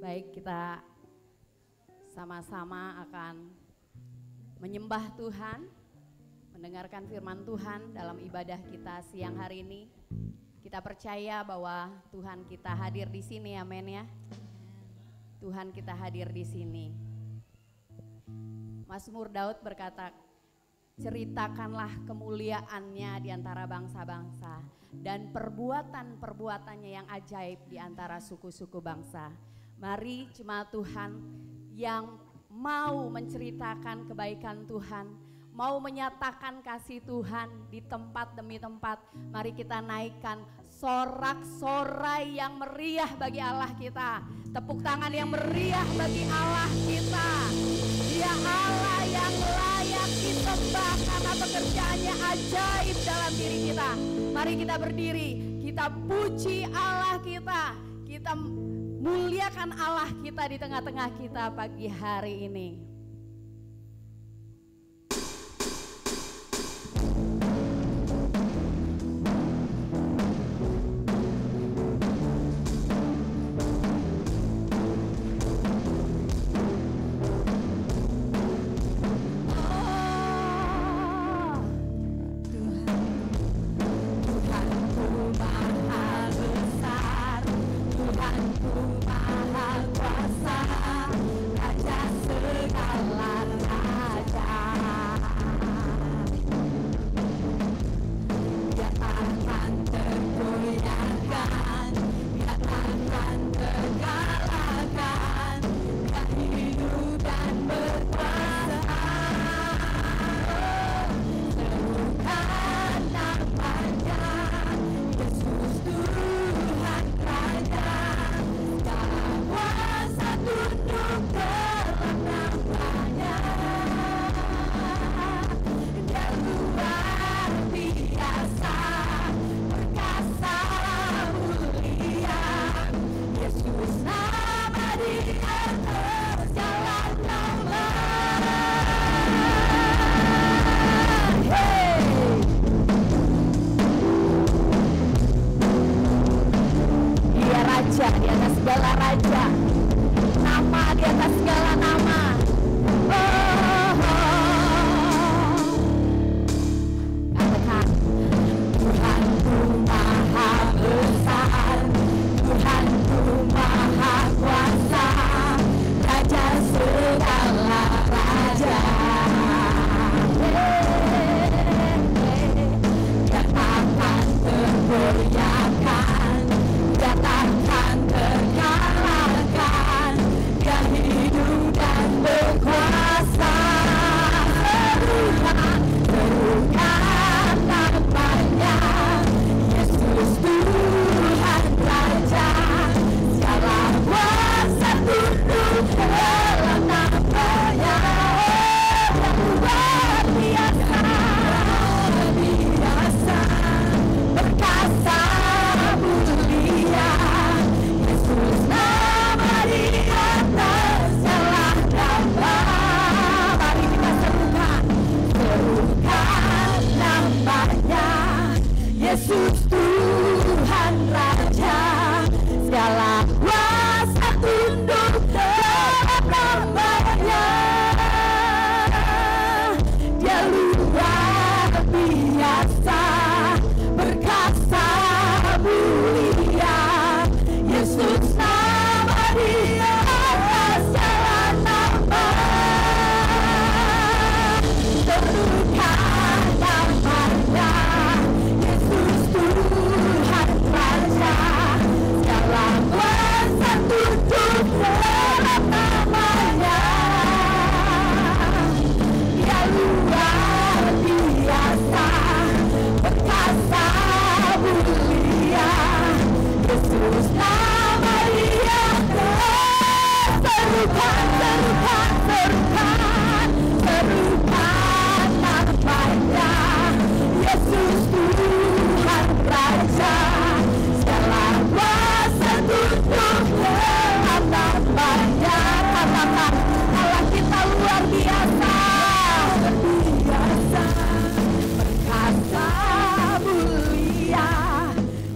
Baik, kita sama-sama akan menyembah Tuhan, mendengarkan firman Tuhan dalam ibadah kita siang hari ini. Kita percaya bahwa Tuhan kita hadir di sini, amin ya. Tuhan kita hadir di sini. Mazmur Daud berkata, ceritakanlah kemuliaannya di antara bangsa-bangsa dan perbuatan-perbuatannya yang ajaib di antara suku-suku bangsa. Mari jemaat Tuhan yang mau menceritakan kebaikan Tuhan, mau menyatakan kasih Tuhan di tempat demi tempat, mari kita naikkan sorak-sorai yang meriah bagi Allah kita. Tepuk tangan yang meriah bagi Allah kita. Dia Allah yang layak disembah karena pekerjaannya ajaib dalam diri kita. Mari kita berdiri, kita puji Allah kita. Kita muliakan Allah kita di tengah-tengah kita pagi hari ini.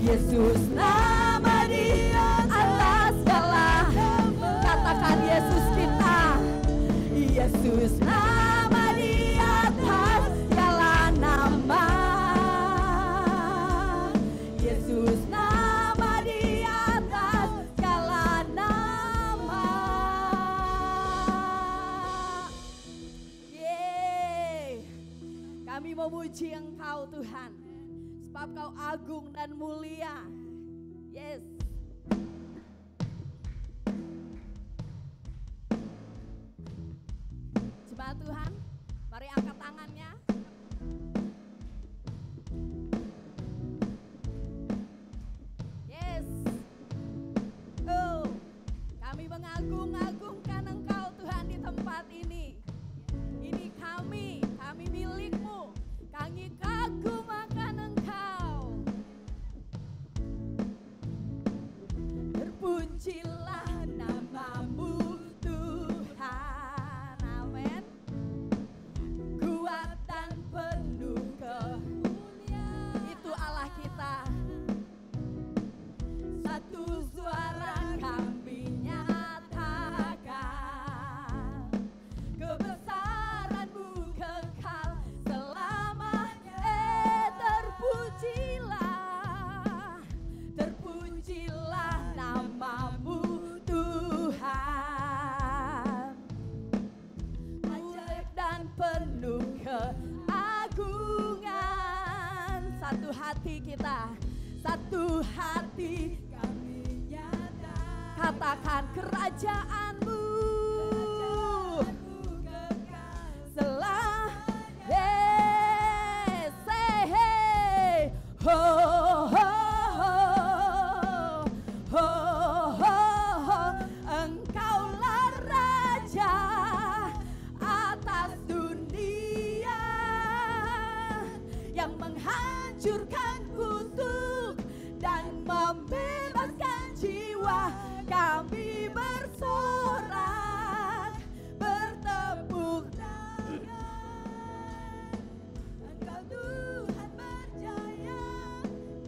Yesus nama Dia Allah segala sebab Kau agung dan mulia. Yes. Jemaat Tuhan, mari angkat tangannya. Yes. Oh, kami mengagung-agungkan Engkau Tuhan di tempat ini. Ini kami milik-Mu. Kami kagum akan Engkau. Terpujilah nama-Mu Tuhan. Amin. Kuat dan penuh kemuliaan. Itu Allah kita. Satu suara kami nyatakan kebesaran-Mu kekal selamanya. Terpujilah nama-Mu Tuhan. Ajaib dan penuh keagungan. Satu hati kita, satu hati kami nyatakan. Katakan kerajaan-Mu kekal selamanya. Yes, hey, ho, ho, ho, ho, ho, ho. Engkaulah Raja atas dunia yang menghancurkan kutuk dan membebaskan jiwa. Kami bersorak, bertepuk tangan. Engkau Tuhan berjaya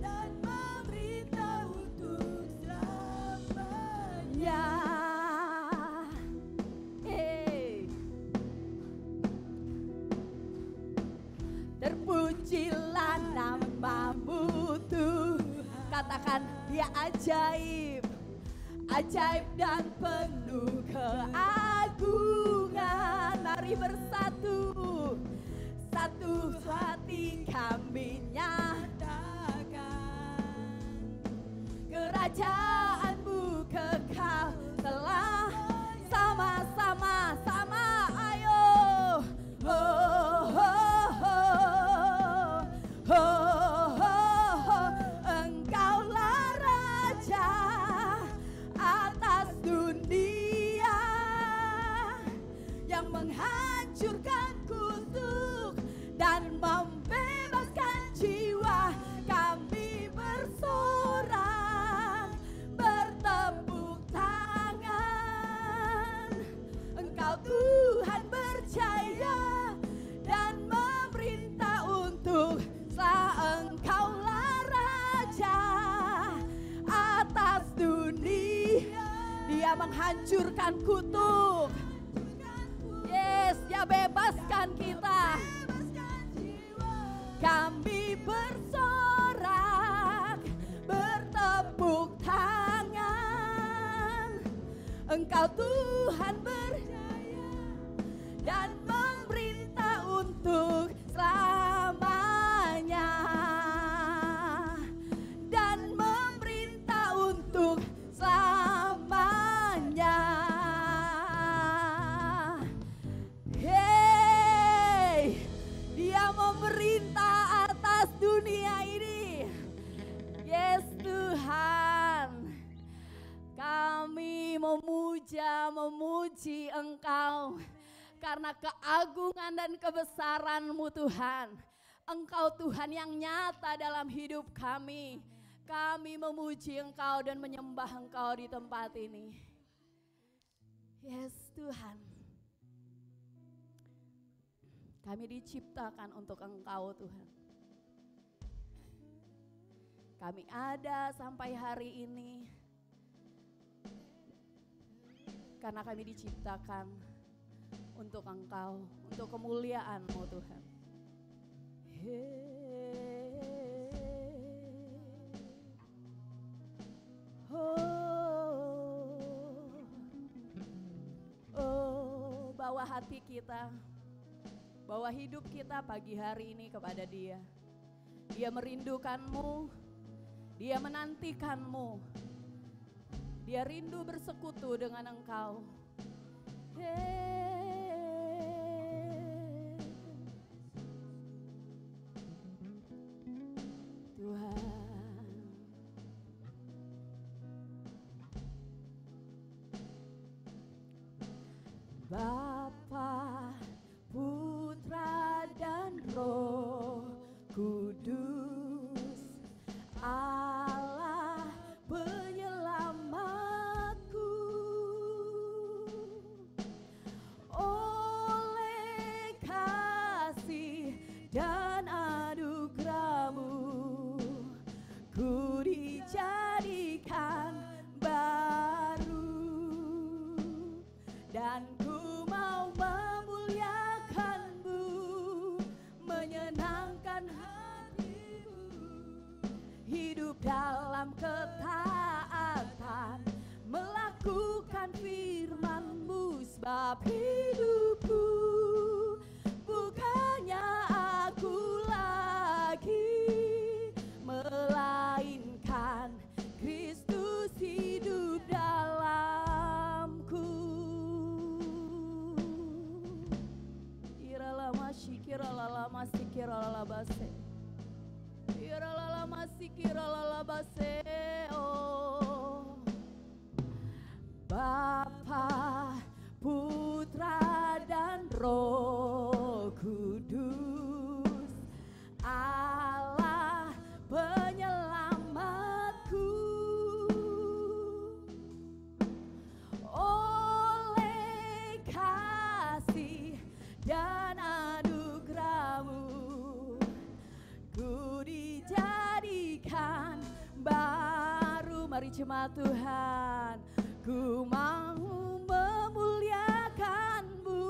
dan memerintah untuk selamanya. Terpujilah nama-Mu Tuhan. Katakan Dia ajaib, ajaib dan penuh keagungan. Mari bersatu, satu hati kami nyatakan kerajaan-Mu kekal telah. Sama-sama, ayo. Oh, oh, oh, oh, oh. Engkaulah Raja atas dunia yang menghancurkan kutuk dan membebaskan jiwa. Kami bersorak, bertepuk tangan. Engkau Tuhan berjaya dan memerintah untuk Engkaulah Raja atas dunia. Dia menghancurkan kutuk. Yes, Dia bebaskan kita. Kami bersorak, bertepuk tangan. Engkau Tuhan berjaya dan memerintah untuk selamanya. Dan memerintah untuk selamanya. Hey, Dia memerintah atas dunia ini. Yes Tuhan, kami memuji Engkau karena keagungan dan kebesaran-Mu Tuhan. Engkau Tuhan yang nyata dalam hidup kami. Kami memuji Engkau dan menyembah Engkau di tempat ini. Yes Tuhan, kami diciptakan untuk Engkau Tuhan. Kami ada sampai hari ini karena kami diciptakan untuk Engkau, untuk kemuliaan-Mu Tuhan. Bawa hati kita, bawa hidup kita pagi hari ini kepada Dia. Dia merindukanmu, dia menantikanmu, dia rindu bersekutu dengan engkau. Tuhan, Bapa, Putra dan Roh Kudus, Allah penyelamatku. Oleh kasih dan anugerah-Mu, ku dijadikan baru, dan ku mau memuliakan-Mu, menyenangkan hati-Mu, hidup dalam ketaatan, melakukan firman-Mu. Sebab hidupku bukannya aku lagi, melainkan Kristus hidup dalamku. Iralama shikiralama sikiralalabase, iralalama sikiralalabase. Oh, Bapa, Putra dan Roh Kudus, Allah penyelamatku. Oleh kasih dan anugerah-Mu, ku dijadikan baru. Mari jemaat Tuhan, ku mau memuliakan-Mu,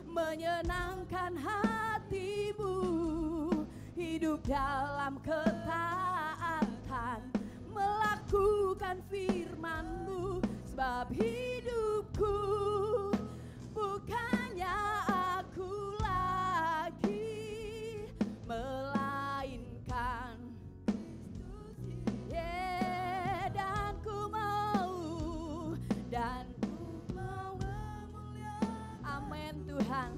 menyenangkan hati-Mu, hidup dalam ketaatan, melakukan firman-Mu. Sebab hidupku bukannya aku lagi, melainkan Kristus. Dan ku mau memuliakan, amin Tuhan,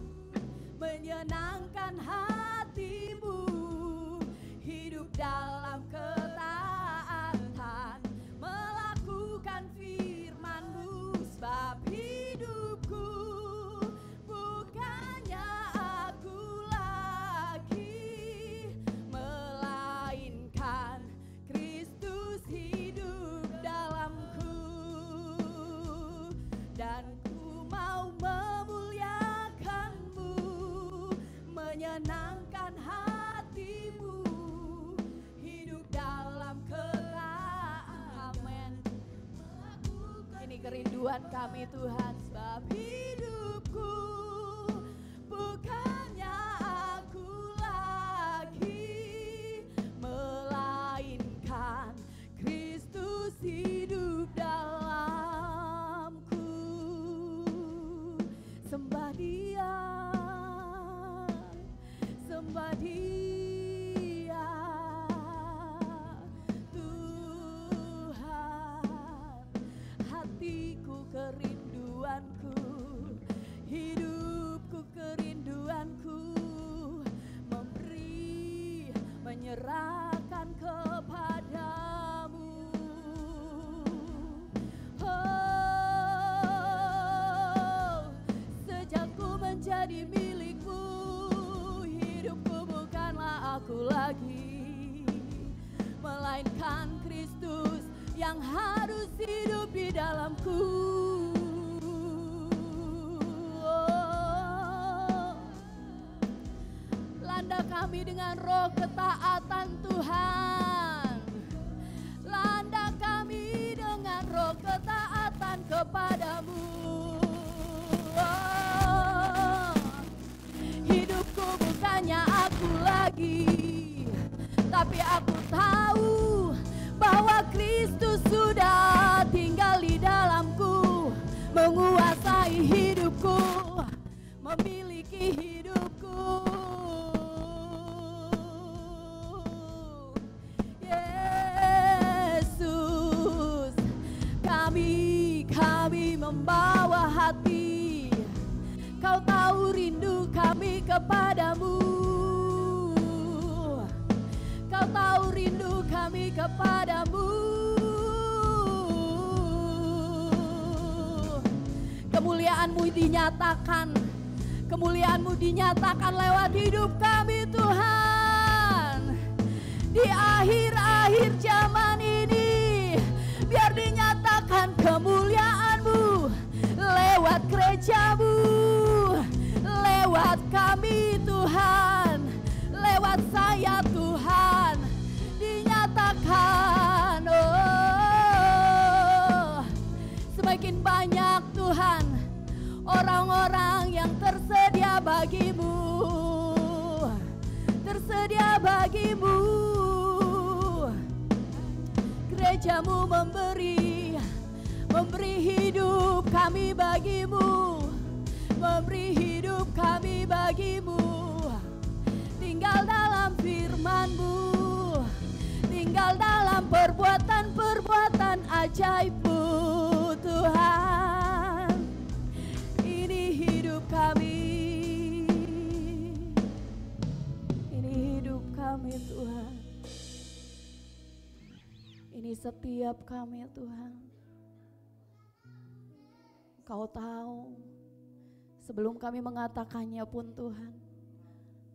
menyenangkan hati-Mu, hidup dalam ketaatan, melakukan firman-Mu. Sebab hidupku bukannya aku lagi, melainkan Kristus hidup dalamku, dan ku mau memuliakan-Mu, menyenangkan hati-Mu, hidup dalam ketaatan. Amin. Ini kerinduan kami Tuhan. Sebab hidupku bukannya aku lagi, melainkan Kristus hidup dalamku. Sembah Dia, sembah Dia, Tuhan. Hatiku kerinduanku, hidupku kerinduanku, memberi, menyerahkan kepadamu. Oh, sejak ku menjadi milik-Mu, hidupku bukanlah aku lagi, melainkan Kristus yang harus hidup di dalamku. Oh, landa kami dengan roh ketaatan Tuhan, landa kami dengan roh ketaatan kepadamu. Oh, hidupku bukannya aku lagi, tapi aku tahu bahwa Kristus sudah tinggal di dalamku, menguasai hidupku, memiliki hidupku. membawa hati. Kau tahu rindu kami kepadamu. Kau tahu rindu kami kepadamu. Kemuliaan-Mu dinyatakan. Kemuliaan-Mu dinyatakan lewat hidup kami Tuhan. Di akhir-akhir zaman ini, biar dinyatakan kemuliaan-Mu lewat gereja-Mu, lewat kami Tuhan, lewat saya Tuhan, dinyatakan. Oh, semakin banyak Tuhan orang-orang yang tersedia bagimu, tersedia bagimu. Gereja-Mu memberi hidup kami bagimu, memberi hidup kami bagimu. Tinggal dalam firman-Mu, tinggal dalam perbuatan-perbuatan ajaib-Mu Tuhan. Ini hidup kami, ini hidup kami Tuhan. Ini setiap kami Tuhan. Engkau tahu, sebelum kami mengatakannya pun Tuhan,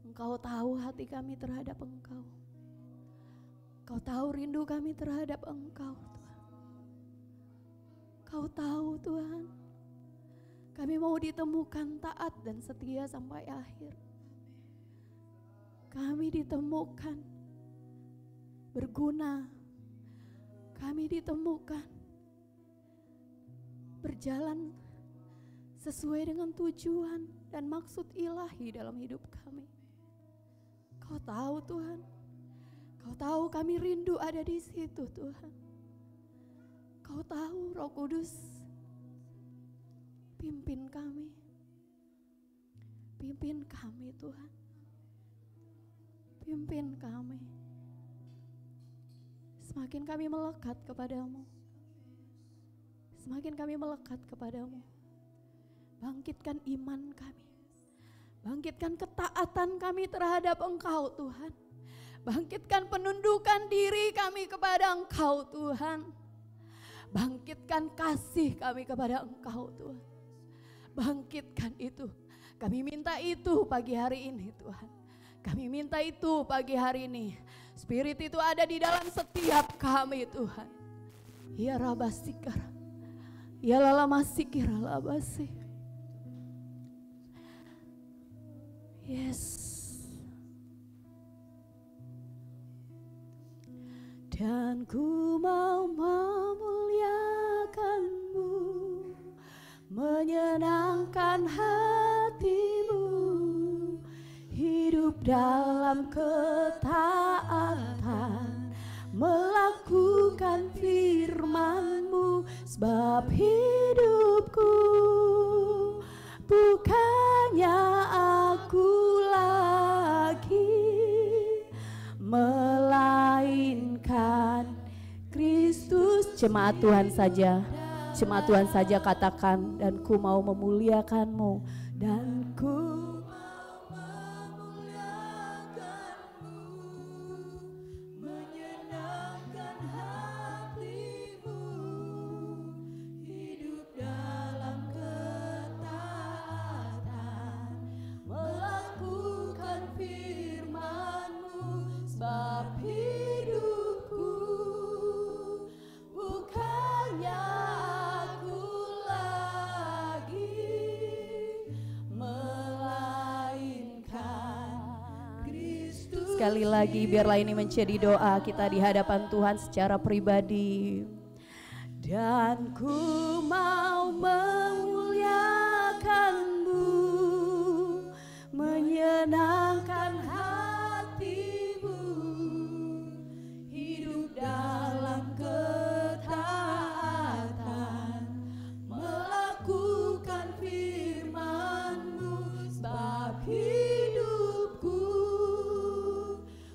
Engkau tahu hati kami terhadap Engkau. Engkau tahu rindu kami terhadap Engkau Tuhan. Engkau tahu Tuhan, kami mau ditemukan taat dan setia sampai akhir. Kami ditemukan berguna. Kami ditemukan berjalan sesuai dengan tujuan dan maksud ilahi dalam hidup kami. Kau tahu Tuhan, Kau tahu kami rindu ada di situ Tuhan. Kau tahu Roh Kudus, pimpin kami Tuhan, pimpin kami. Semakin kami melekat kepadamu, semakin kami melekat kepadamu. Bangkitkan iman kami, bangkitkan ketaatan kami terhadap Engkau Tuhan. Bangkitkan penundukan diri kami kepada Engkau Tuhan. Bangkitkan kasih kami kepada Engkau Tuhan. Bangkitkan itu. Kami minta itu pagi hari ini Tuhan. Kami minta itu pagi hari ini. Spirit itu ada di dalam setiap kami Tuhan. Ya Rabasikara, ya Lalamasikira Labasi. Yes. Dan ku mau memuliakan-Mu, menyenangkan hati-Mu, hidup dalam ketaatan, melakukan firman-Mu, sebab hidupku bukannya aku lagi, melainkan Kristus. Jemaat Tuhan saja, jemaat Tuhan saja katakan, dan ku mau memuliakan-Mu, dan ku mau memuliakan-Mu, menyenangkan hati-Mu, hidup dalam ketaatan, melakukan firman-Mu, sebab hidupku bukannya aku lagi, melainkan Kristus. Sekali lagi biarlah ini menjadi doa kita di hadapan Tuhan secara pribadi. Dan ku mau memuliakan-Mu, menyenangkan hati-Mu, hidup dalam ketaatan, melakukan firman-Mu, sebab hidupku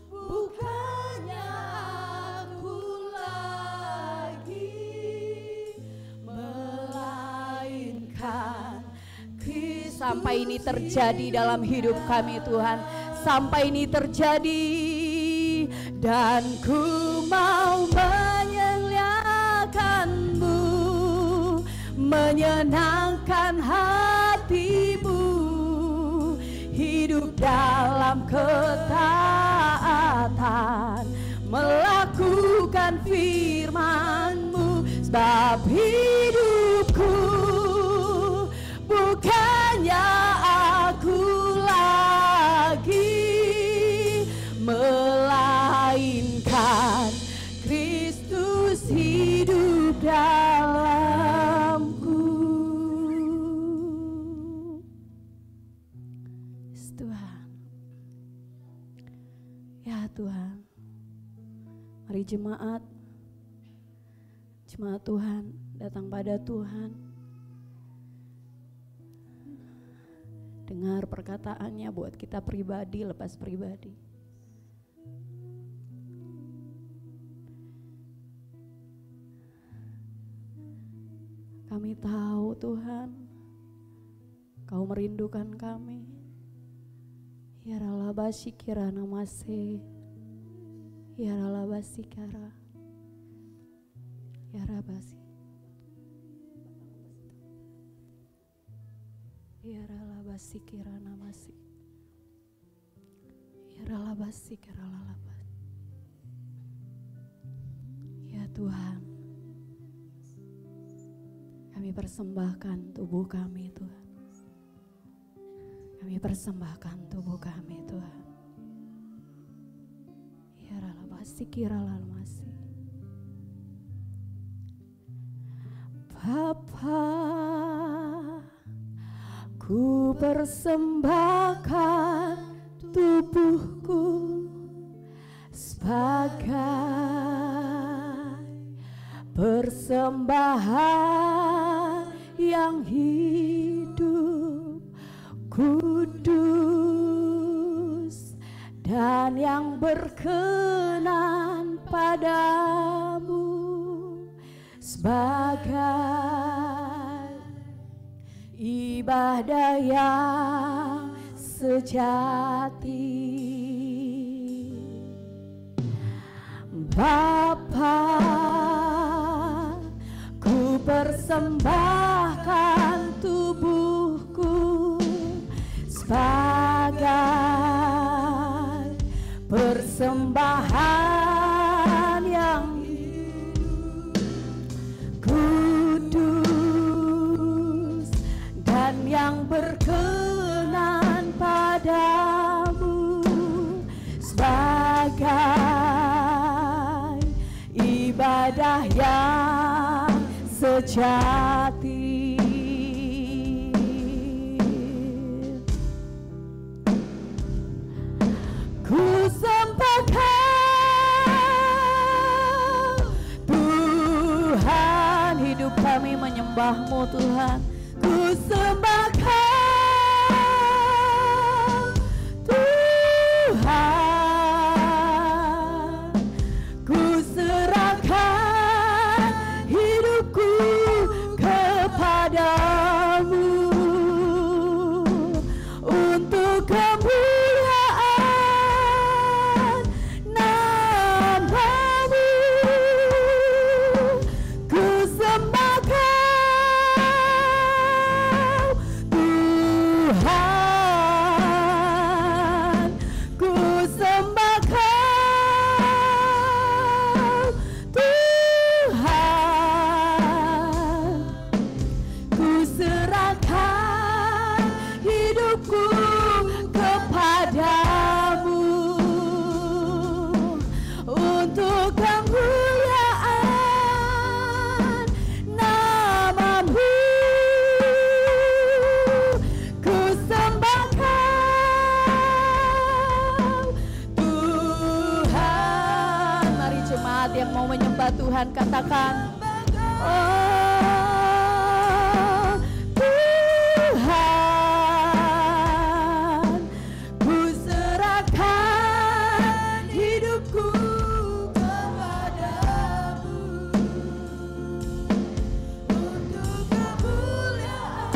bukannya aku lagi, melainkan sampai ini terjadi dalam hidup kami Tuhan. Sampai ini terjadi dan ku mau menyeliakan-Mu, menyenangkan hati-Mu, hidup dalam ketaatan, melakukan firman-Mu. Sebab hidupku bukannya aku lagi, melainkan Kristus hidup dalamku. Tuhan, ya Tuhan, mari jemaat Tuhan datang pada Tuhan, dengar perkataannya buat kita pribadi, lepas pribadi. Kami tahu Tuhan, Kau merindukan kami. Ya ralabasi kira namase, ya ralabasi kara, ya rabasi, ya ralabasi kira namasi, ya ralabasi kira lalabas. Ya Tuhan, kami persembahkan tubuh kami Tuhan. Kami persembahkan tubuh kami Tuhan. Ya ralabasi kira lalmasi. Bapa, ku persembahkan tubuhku sebagai persembahan yang hidup, kudus, dan yang berkenan padamu, sebagai ibadah yang sejati. Bapa, ku persembahkan tubuhku sebagai persembahan yang kudus dan yang berkenan padamu, sebagai ibadah yang sejati. Ku sembahkan Tuhan, hidup kami menyembah-Mu Tuhan. Ku sembahkan Tuhan, ku serahkan hidupku kepadamu untuk kemuliaan nama-Mu. Ku sembahkan Tuhan, ku sembahkan Tuhan, ku serahkan hidupku kepadamu untuk kemuliaan nama-Mu. Ku sembahkan Tuhan. Mari jemaat yang mau menyembah Tuhan katakan, oh Tuhan, ku serahkan hidupku kepadamu untuk kemuliaan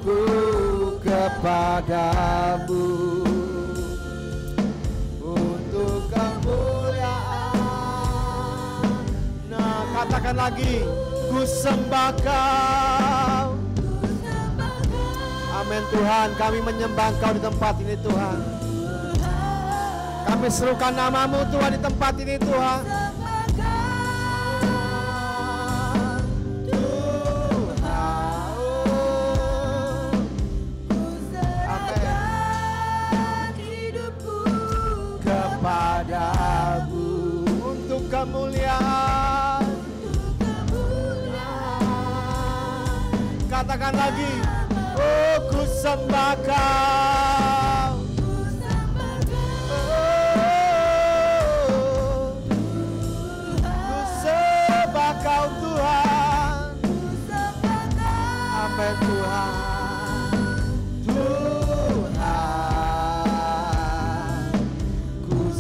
hidupku kepadamu untuk kemuliaan. Nah, katakan lagi, ku sembah Kau. Amin Tuhan, kami menyembah Kau di tempat ini Tuhan. Kami serukan nama-Mu Tuhan di tempat ini Tuhan. Kepadamu untuk kemuliaan. Katakan lagi, oh ku sembah Kau. Oh, ku sembah Kau Tuhan. Amin Tuhan.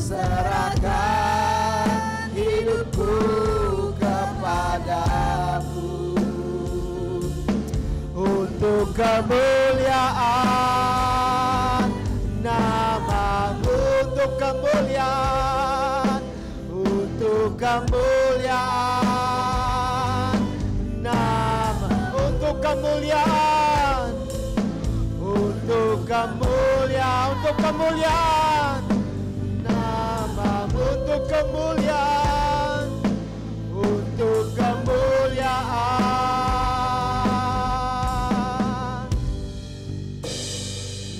Serahkan hidupku kepadamu untuk kemuliaan nama-Mu, untuk kemuliaan, untuk kemuliaan nama, untuk kemuliaan, untuk kemuliaan, untuk kemuliaan. Untuk kemuliaan, untuk kemuliaan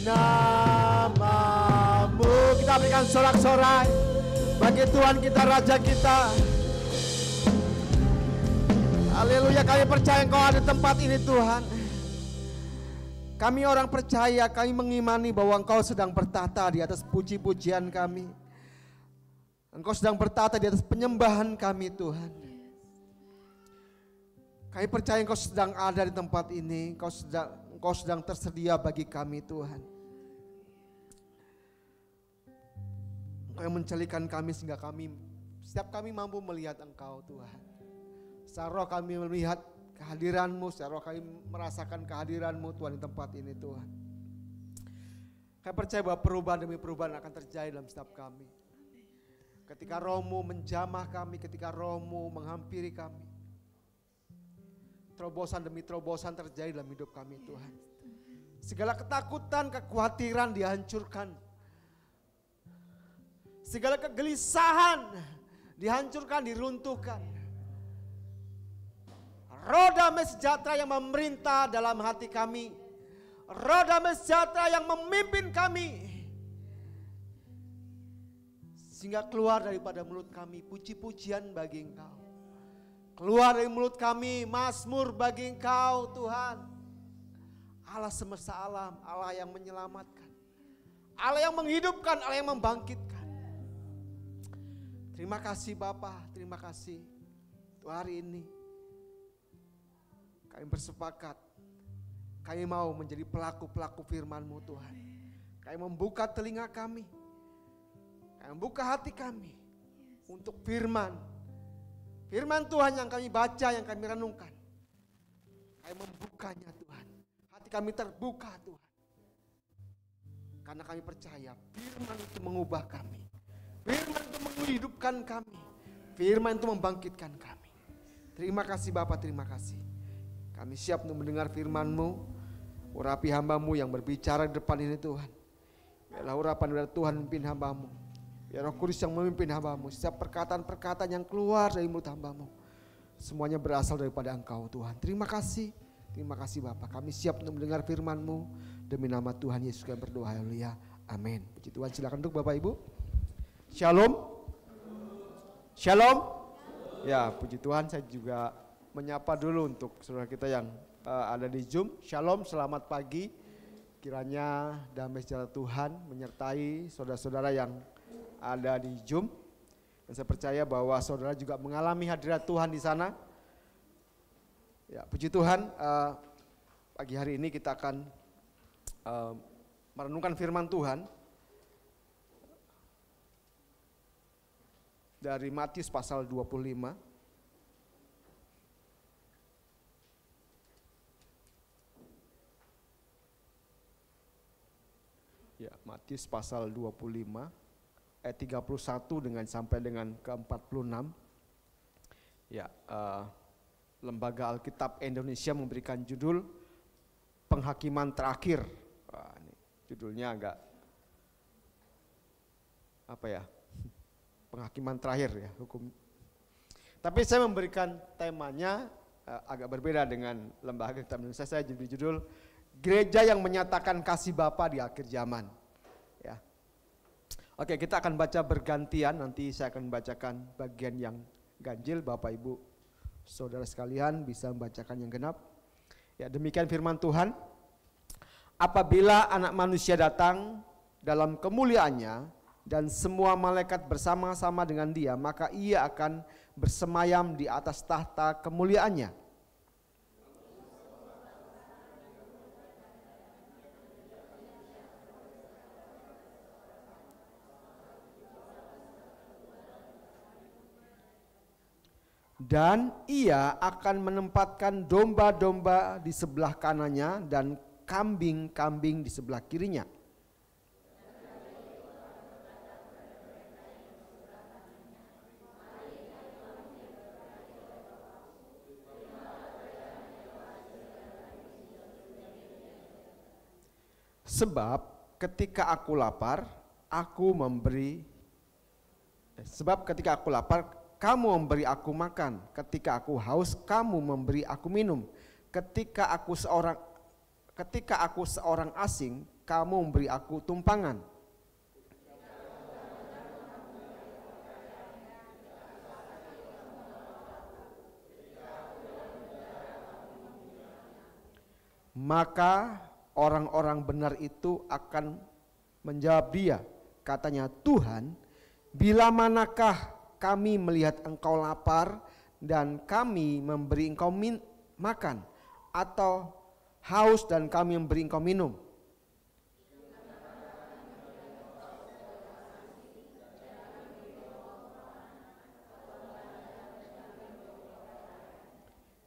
nama-Mu. Kita berikan sorak-sorai bagi Tuhan kita, Raja kita. Haleluya, kami percaya Engkau ada di tempat ini Tuhan. Kami orang percaya, kami mengimani bahwa Engkau sedang bertata di atas puji-pujian kami. Engkau sedang bertata di atas penyembahan kami Tuhan. Kami percaya Engkau sedang ada di tempat ini. Engkau sedang tersedia bagi kami Tuhan. Engkau yang mencelikan kami sehingga setiap kami mampu melihat Engkau Tuhan. Secara roh kami melihat kehadiran-Mu, secara roh kami merasakan kehadiran-Mu Tuhan di tempat ini Tuhan. Kami percaya bahwa perubahan demi perubahan akan terjadi dalam setiap kami. Ketika Roh-Mu menjamah kami, ketika Roh-Mu menghampiri kami, terobosan demi terobosan terjadi dalam hidup kami Tuhan. Segala ketakutan, kekhawatiran dihancurkan. Segala kegelisahan dihancurkan, diruntuhkan. Roh damai sejahtera yang memerintah dalam hati kami. Roh damai sejahtera yang memimpin kami. Sehingga keluar daripada mulut kami puji-pujian bagi Engkau. Keluar dari mulut kami mazmur bagi Engkau Tuhan. Allah semesta alam, Allah yang menyelamatkan. Allah yang menghidupkan, Allah yang membangkitkan. Terima kasih Bapa, terima kasih. Untuk hari ini kami bersepakat. Kami mau menjadi pelaku-pelaku firman-Mu Tuhan. Kami membuka telinga kami. Membuka hati kami untuk firman Tuhan yang kami baca, yang kami renungkan. Kami membukanya Tuhan. Hati kami terbuka Tuhan. Karena kami percaya firman itu mengubah kami. Firman itu menghidupkan kami. Firman itu membangkitkan kami. Terima kasih Bapak, terima kasih. Kami siap untuk mendengar firman-Mu. Urapi hamba-Mu yang berbicara di depan ini Tuhan. Biarlah urapan dari Tuhan memimpin hamba-Mu. Ya Roh Kudus yang memimpin hamba-Mu. Setiap perkataan-perkataan yang keluar dari mulut hamba-Mu, semuanya berasal daripada Engkau Tuhan. Terima kasih Bapak. Kami siap untuk mendengar firman-Mu. Demi nama Tuhan Yesus kami berdoa, haleluya, amin. Puji Tuhan, silakan duduk Bapak Ibu. Shalom. Shalom. Ya puji Tuhan, saya juga menyapa dulu untuk saudara kita yang ada di Zoom. Shalom, selamat pagi. Kiranya damai sejahtera Tuhan menyertai saudara-saudara yang ada di Zoom, dan saya percaya bahwa saudara juga mengalami hadirat Tuhan di sana. Ya, puji Tuhan, pagi hari ini kita akan merenungkan firman Tuhan dari Matius pasal 25. Ya, Matius pasal 25 ayat 31 sampai dengan ke-46. Ya, Lembaga Alkitab Indonesia memberikan judul Penghakiman Terakhir. Wah, ini judulnya agak apa ya? Penghakiman terakhir ya, hukum. Tapi saya memberikan temanya agak berbeda dengan Lembaga Alkitab Indonesia. Saya beri judul Gereja yang Menyatakan Kasih Bapa di Akhir Zaman. Ya. Oke, kita akan baca bergantian. Nanti saya akan membacakan bagian yang ganjil. Bapak Ibu Saudara sekalian bisa membacakan yang genap. Ya, demikian firman Tuhan. Apabila Anak Manusia datang dalam kemuliaannya dan semua malaikat bersama-sama dengan Dia, maka Ia akan bersemayam di atas tahta kemuliaannya. Dan Ia akan menempatkan domba-domba di sebelah kanannya dan kambing-kambing di sebelah kirinya. Sebab ketika aku lapar, kamu memberi aku makan. Ketika aku haus, kamu memberi aku minum. Ketika aku seorang asing, kamu memberi aku tumpangan. Maka orang-orang benar itu akan menjawab Dia, katanya, Tuhan, bila manakah kami melihat Engkau lapar dan kami memberi Engkau makan, atau haus dan kami memberi Engkau minum?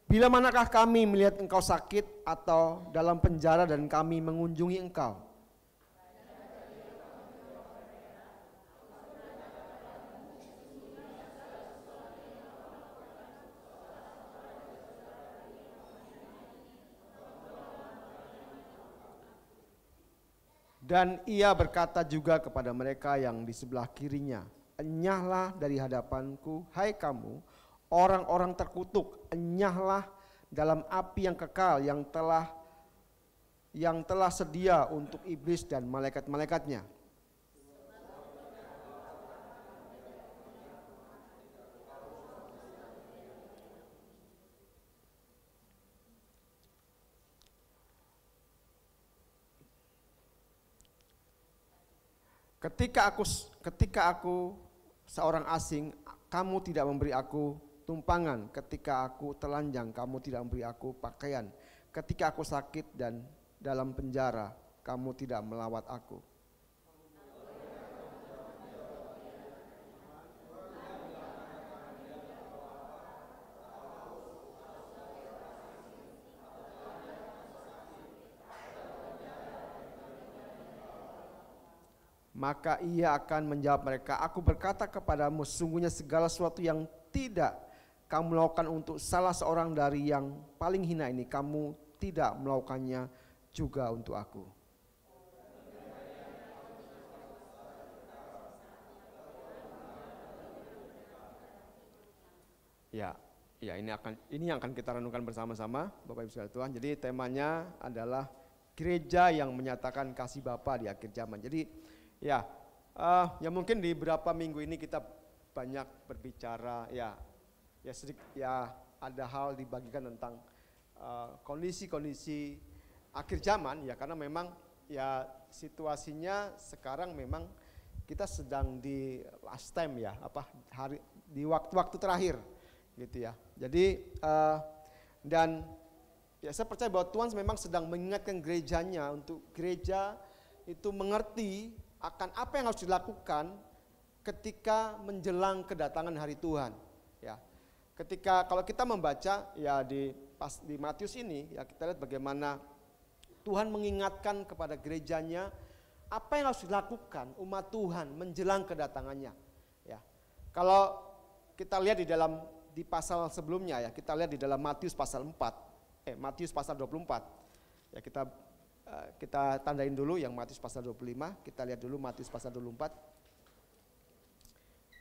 Bila manakah kami melihat Engkau sakit atau dalam penjara dan kami mengunjungi Engkau? Dan Ia berkata juga kepada mereka yang di sebelah kirinya, enyahlah dari hadapanku, hai kamu, orang-orang terkutuk, enyahlah dalam api yang kekal yang telah sedia untuk iblis dan malaikat-malaikatnya. Ketika aku seorang asing, kamu tidak memberi aku tumpangan. Ketika aku telanjang, kamu tidak memberi aku pakaian. Ketika aku sakit dan dalam penjara, kamu tidak melawat aku. Maka Ia akan menjawab mereka, aku berkata kepadamu, sungguhnya segala sesuatu yang tidak kamu lakukan untuk salah seorang dari yang paling hina ini, kamu tidak melakukannya juga untuk aku. Ya, ini yang akan kita renungkan bersama-sama, Bapak Ibu sekalian Tuhan. Jadi temanya adalah gereja yang menyatakan kasih Bapa di akhir zaman. Jadi ya mungkin di beberapa minggu ini kita banyak berbicara ada hal dibagikan tentang kondisi-kondisi akhir zaman ya, karena memang ya situasinya sekarang memang kita sedang di last time ya, di waktu-waktu terakhir gitu ya. Jadi dan ya saya percaya bahwa Tuhan memang sedang mengingatkan gerejanya untuk gereja itu mengerti akan apa yang harus dilakukan ketika menjelang kedatangan hari Tuhan. Ya, kalau kita membaca ya di Matius ini ya, kita lihat bagaimana Tuhan mengingatkan kepada gerejanya apa yang harus dilakukan umat Tuhan menjelang kedatangannya. Ya, kalau kita lihat di pasal sebelumnya ya, kita lihat di dalam Matius pasal 4, Matius pasal 24. Ya, kita tandain dulu yang Matius pasal 25, kita lihat dulu Matius pasal 24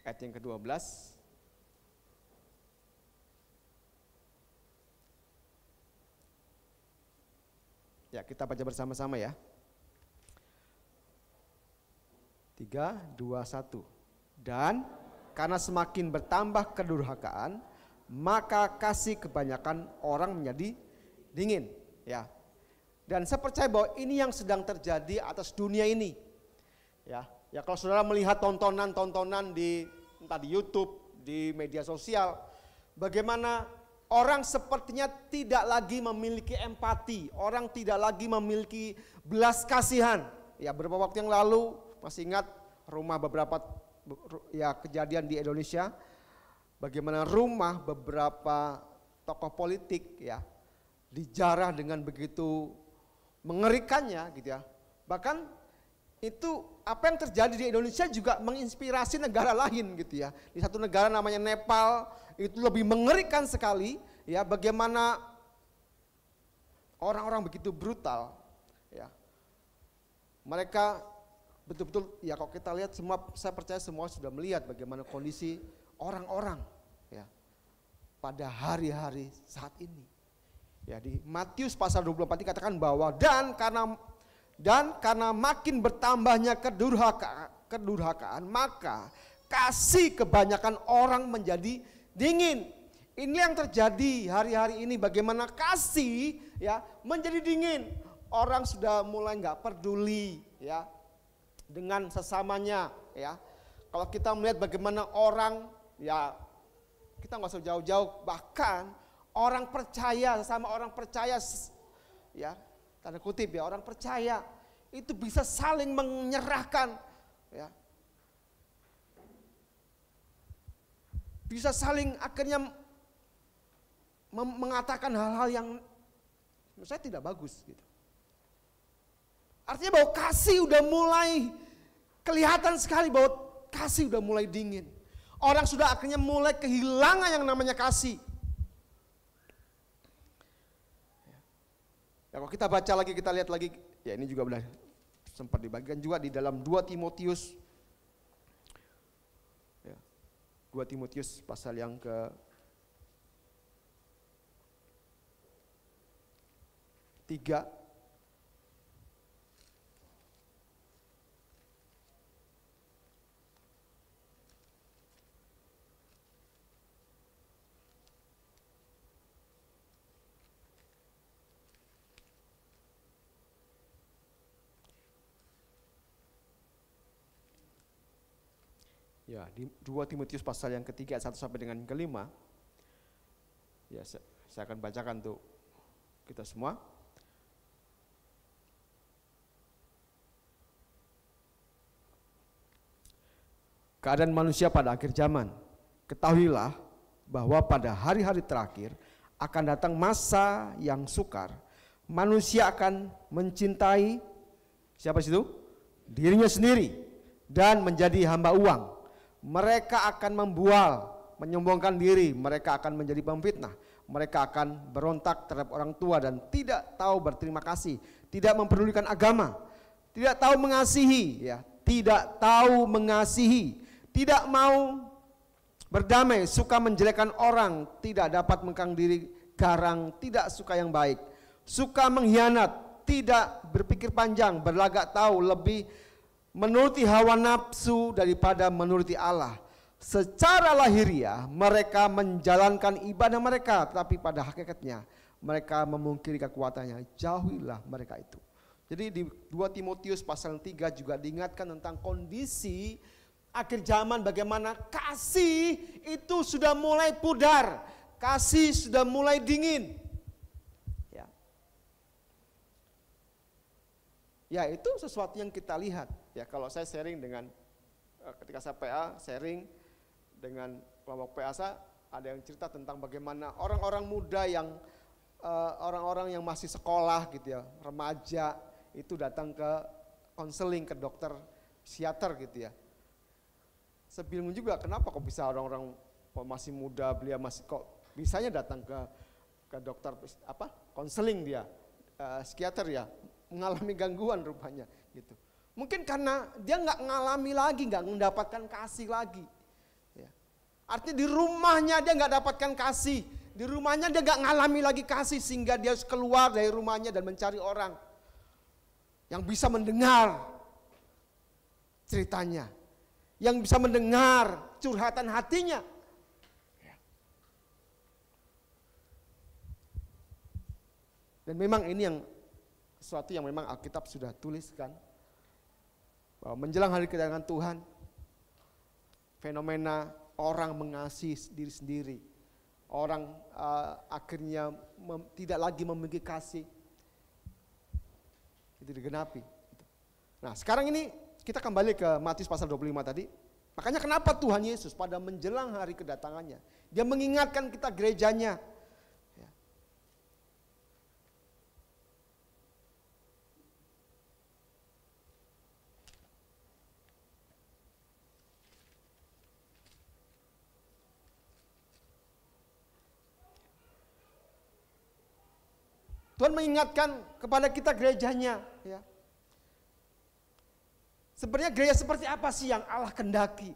ayat yang ke-12. Ya, kita baca bersama-sama ya. 3, 2, 1. Dan karena semakin bertambah kedurhakaan, maka kasih kebanyakan orang menjadi dingin. Ya. Dan saya percaya bahwa ini yang sedang terjadi atas dunia ini. Ya, kalau saudara melihat tontonan-tontonan entah di YouTube, di media sosial, bagaimana orang sepertinya tidak lagi memiliki empati, orang tidak lagi memiliki belas kasihan. Ya, beberapa waktu yang lalu masih ingat beberapa kejadian di Indonesia, bagaimana rumah beberapa tokoh politik ya dijarah dengan begitu mengerikannya gitu ya. Bahkan itu apa yang terjadi di Indonesia juga menginspirasi negara lain gitu ya. Di satu negara namanya Nepal itu lebih mengerikan sekali ya, bagaimana orang-orang begitu brutal ya. Mereka betul-betul ya, kalau kita lihat semua, saya percaya semua sudah melihat bagaimana kondisi orang-orang ya pada hari-hari saat ini. Ya, di Matius pasal 24 dikatakan bahwa dan karena makin bertambahnya kedurhakaan, maka kasih kebanyakan orang menjadi dingin. Ini yang terjadi hari-hari ini, bagaimana kasih ya menjadi dingin. Orang sudah mulai nggak peduli ya dengan sesamanya ya. Kalau kita melihat bagaimana orang ya, kita nggak usah jauh-jauh, bahkan orang percaya, sesama orang percaya ya, tanda kutip ya, orang percaya itu bisa saling menyerahkan ya, bisa saling akhirnya mengatakan hal-hal yang menurut saya tidak bagus gitu. Artinya bahwa kasih udah mulai kelihatan sekali, bahwa kasih udah mulai dingin. Orang sudah akhirnya mulai kehilangan yang namanya kasih. Ya, kalau kita baca lagi, kita lihat lagi, ya ini juga benar sempat dibagikan juga di dalam 2 Timotius. Ya, 2 Timotius pasal yang ke-3. Ya, di 2 Timotius pasal yang ke-3 ayat 1 sampai dengan ke-5. Ya, saya akan bacakan untuk kita semua. Keadaan manusia pada akhir zaman. Ketahuilah bahwa pada hari-hari terakhir akan datang masa yang sukar. Manusia akan mencintai siapa situ? Dirinya sendiri dan menjadi hamba uang. Mereka akan membual, menyombongkan diri, mereka akan menjadi pemfitnah, mereka akan berontak terhadap orang tua dan tidak tahu berterima kasih, tidak mempedulikan agama, tidak tahu mengasihi, ya, tidak tahu mengasihi, tidak mau berdamai, suka menjelekkan orang, tidak dapat mengekang diri, garang, tidak suka yang baik, suka mengkhianat, tidak berpikir panjang, berlagak tahu, lebih menuruti hawa nafsu daripada menuruti Allah. Secara lahiriah mereka menjalankan ibadah mereka, tetapi pada hakikatnya mereka memungkiri kekuatannya. Jauhilah mereka itu. Jadi di 2 Timotius pasal 3 juga diingatkan tentang kondisi akhir zaman, bagaimana kasih itu sudah mulai pudar, kasih sudah mulai dingin. Ya, itu sesuatu yang kita lihat. Ya, kalau saya sharing dengan ketika saya PA, sharing dengan kelompok PA saya, ada yang cerita tentang bagaimana orang-orang muda yang orang-orang yang masih sekolah gitu ya, remaja itu datang ke konseling, ke dokter psikiater gitu ya. Saya bingung juga kenapa kok bisa orang-orang masih muda, belia masih kok bisanya datang ke dokter konseling dia, psikiater ya, mengalami gangguan rupanya gitu. Mungkin karena dia nggak ngalami lagi, nggak mendapatkan kasih lagi. Ya. Artinya di rumahnya dia nggak dapatkan kasih, di rumahnya dia nggak ngalami lagi kasih sehingga dia harus keluar dari rumahnya dan mencari orang yang bisa mendengar ceritanya, yang bisa mendengar curhatan hatinya. Dan memang ini yang sesuatu yang memang Alkitab sudah tuliskan, bahwa menjelang hari kedatangan Tuhan, fenomena orang mengasihi diri sendiri, orang akhirnya tidak lagi memiliki kasih, itu digenapi. Nah sekarang ini kita kembali ke Matius pasal 25 tadi. Makanya kenapa Tuhan Yesus pada menjelang hari kedatangannya, dia mengingatkan kita gerejanya. Tuhan mengingatkan kepada kita gerejanya. Ya. Sebenarnya gereja seperti apa sih yang Allah kendaki?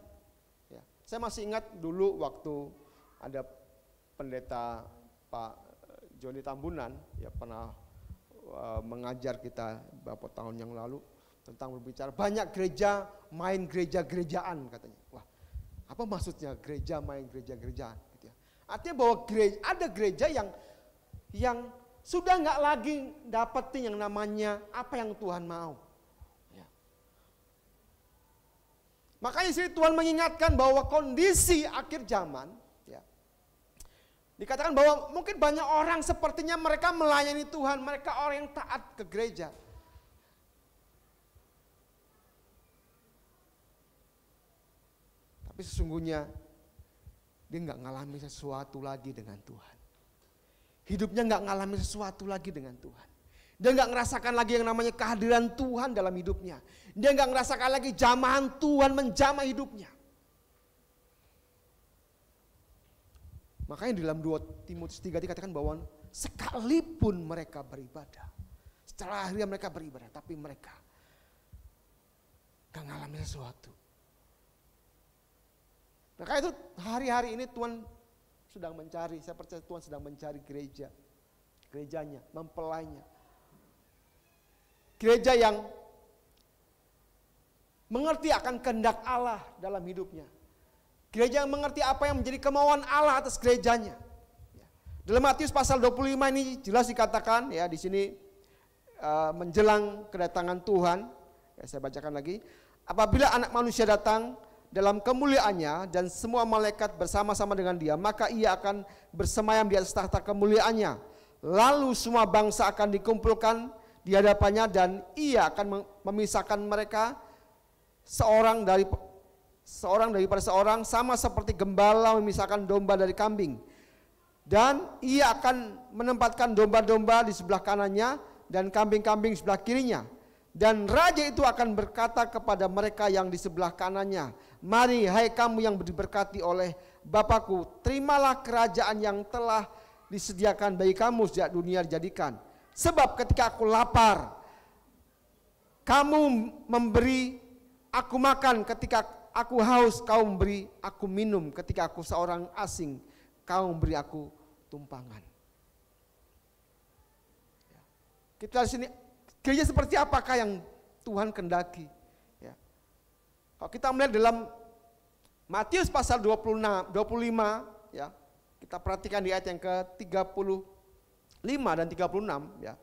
Ya. Saya masih ingat dulu waktu ada pendeta Pak Joni Tambunan, ya pernah mengajar kita beberapa tahun yang lalu tentang berbicara banyak gereja main gereja-gerejaan katanya. Wah, apa maksudnya gereja main gereja-gerejaan? Gitu ya. Artinya bahwa ada gereja yang sudah nggak lagi dapetin yang namanya apa yang Tuhan mau. Ya. Makanya sini Tuhan mengingatkan bahwa kondisi akhir zaman, ya, dikatakan bahwa mungkin banyak orang sepertinya mereka melayani Tuhan, mereka orang yang taat ke gereja. Tapi sesungguhnya dia nggak ngalami sesuatu lagi dengan Tuhan. Hidupnya nggak ngalami sesuatu lagi dengan Tuhan. Dia nggak ngerasakan lagi yang namanya kehadiran Tuhan dalam hidupnya. Dia nggak ngerasakan lagi jamahan Tuhan menjamah hidupnya. Makanya di dalam 2 Timotius 3 dikatakan bahwa sekalipun mereka beribadah, setelah akhirnya mereka beribadah, tapi mereka nggak ngalami sesuatu. Maka itu hari-hari ini Tuhan sedang mencari, saya percaya Tuhan sedang mencari gerejanya, mempelainya. Gereja yang mengerti akan kehendak Allah dalam hidupnya. Gereja yang mengerti apa yang menjadi kemauan Allah atas gerejanya. Dalam Matius pasal 25 ini jelas dikatakan ya di sini menjelang kedatangan Tuhan, ya, saya bacakan lagi. Apabila Anak Manusia datang dalam kemuliaannya dan semua malaikat bersama-sama dengan dia, maka ia akan bersemayam di atas tahta kemuliaannya. Lalu semua bangsa akan dikumpulkan di hadapannya dan ia akan memisahkan mereka seorang daripada seorang, sama seperti gembala memisahkan domba dari kambing. Dan ia akan menempatkan domba-domba di sebelah kanannya dan kambing-kambing sebelah kirinya. Dan raja itu akan berkata kepada mereka yang di sebelah kanannya, mari hai kamu yang diberkati oleh Bapakku, terimalah kerajaan yang telah disediakan bagi kamu sejak dunia dijadikan. Sebab ketika aku lapar, kamu memberi aku makan, ketika aku haus, kau memberi aku minum, ketika aku seorang asing, kau memberi aku tumpangan. Kita di sini gereja seperti apakah yang Tuhan kendaki? Ya. Kalau kita melihat dalam Matius pasal 25, ya, kita perhatikan di ayat yang ke-35 dan 36, ya.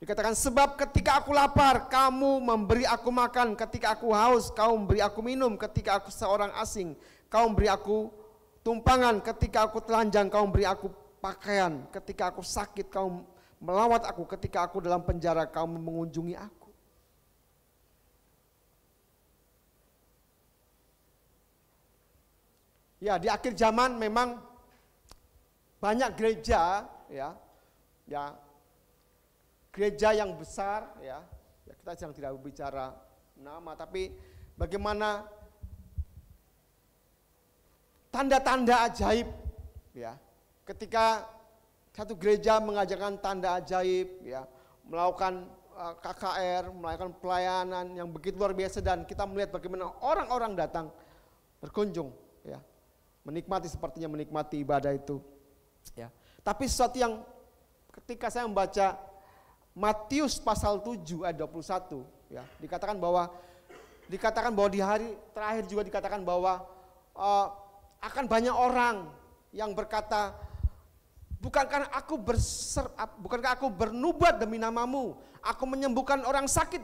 Dikatakan sebab ketika aku lapar, kamu memberi aku makan, ketika aku haus, kau memberi aku minum, ketika aku seorang asing, kau memberi aku tumpangan, ketika aku telanjang, kau memberi aku pakaian, ketika aku sakit, kau melawat aku, ketika aku dalam penjara, kau mengunjungi aku. Ya, di akhir zaman memang banyak gereja, ya gereja yang besar, ya, Ya, kita sedang tidak berbicara nama, tapi bagaimana tanda-tanda ajaib, ya. Ketika satu gereja mengajarkan tanda ajaib, ya, melakukan KKR, melakukan pelayanan yang begitu luar biasa, dan kita melihat bagaimana orang-orang datang berkunjung, ya, menikmati, sepertinya menikmati ibadah itu, ya. Tapi sesuatu yang ketika saya membaca Matius pasal 7 ayat 21, ya, dikatakan bahwa di hari terakhir juga dikatakan bahwa akan banyak orang yang berkata, bukankah aku bernubuat demi namamu, aku menyembuhkan orang sakit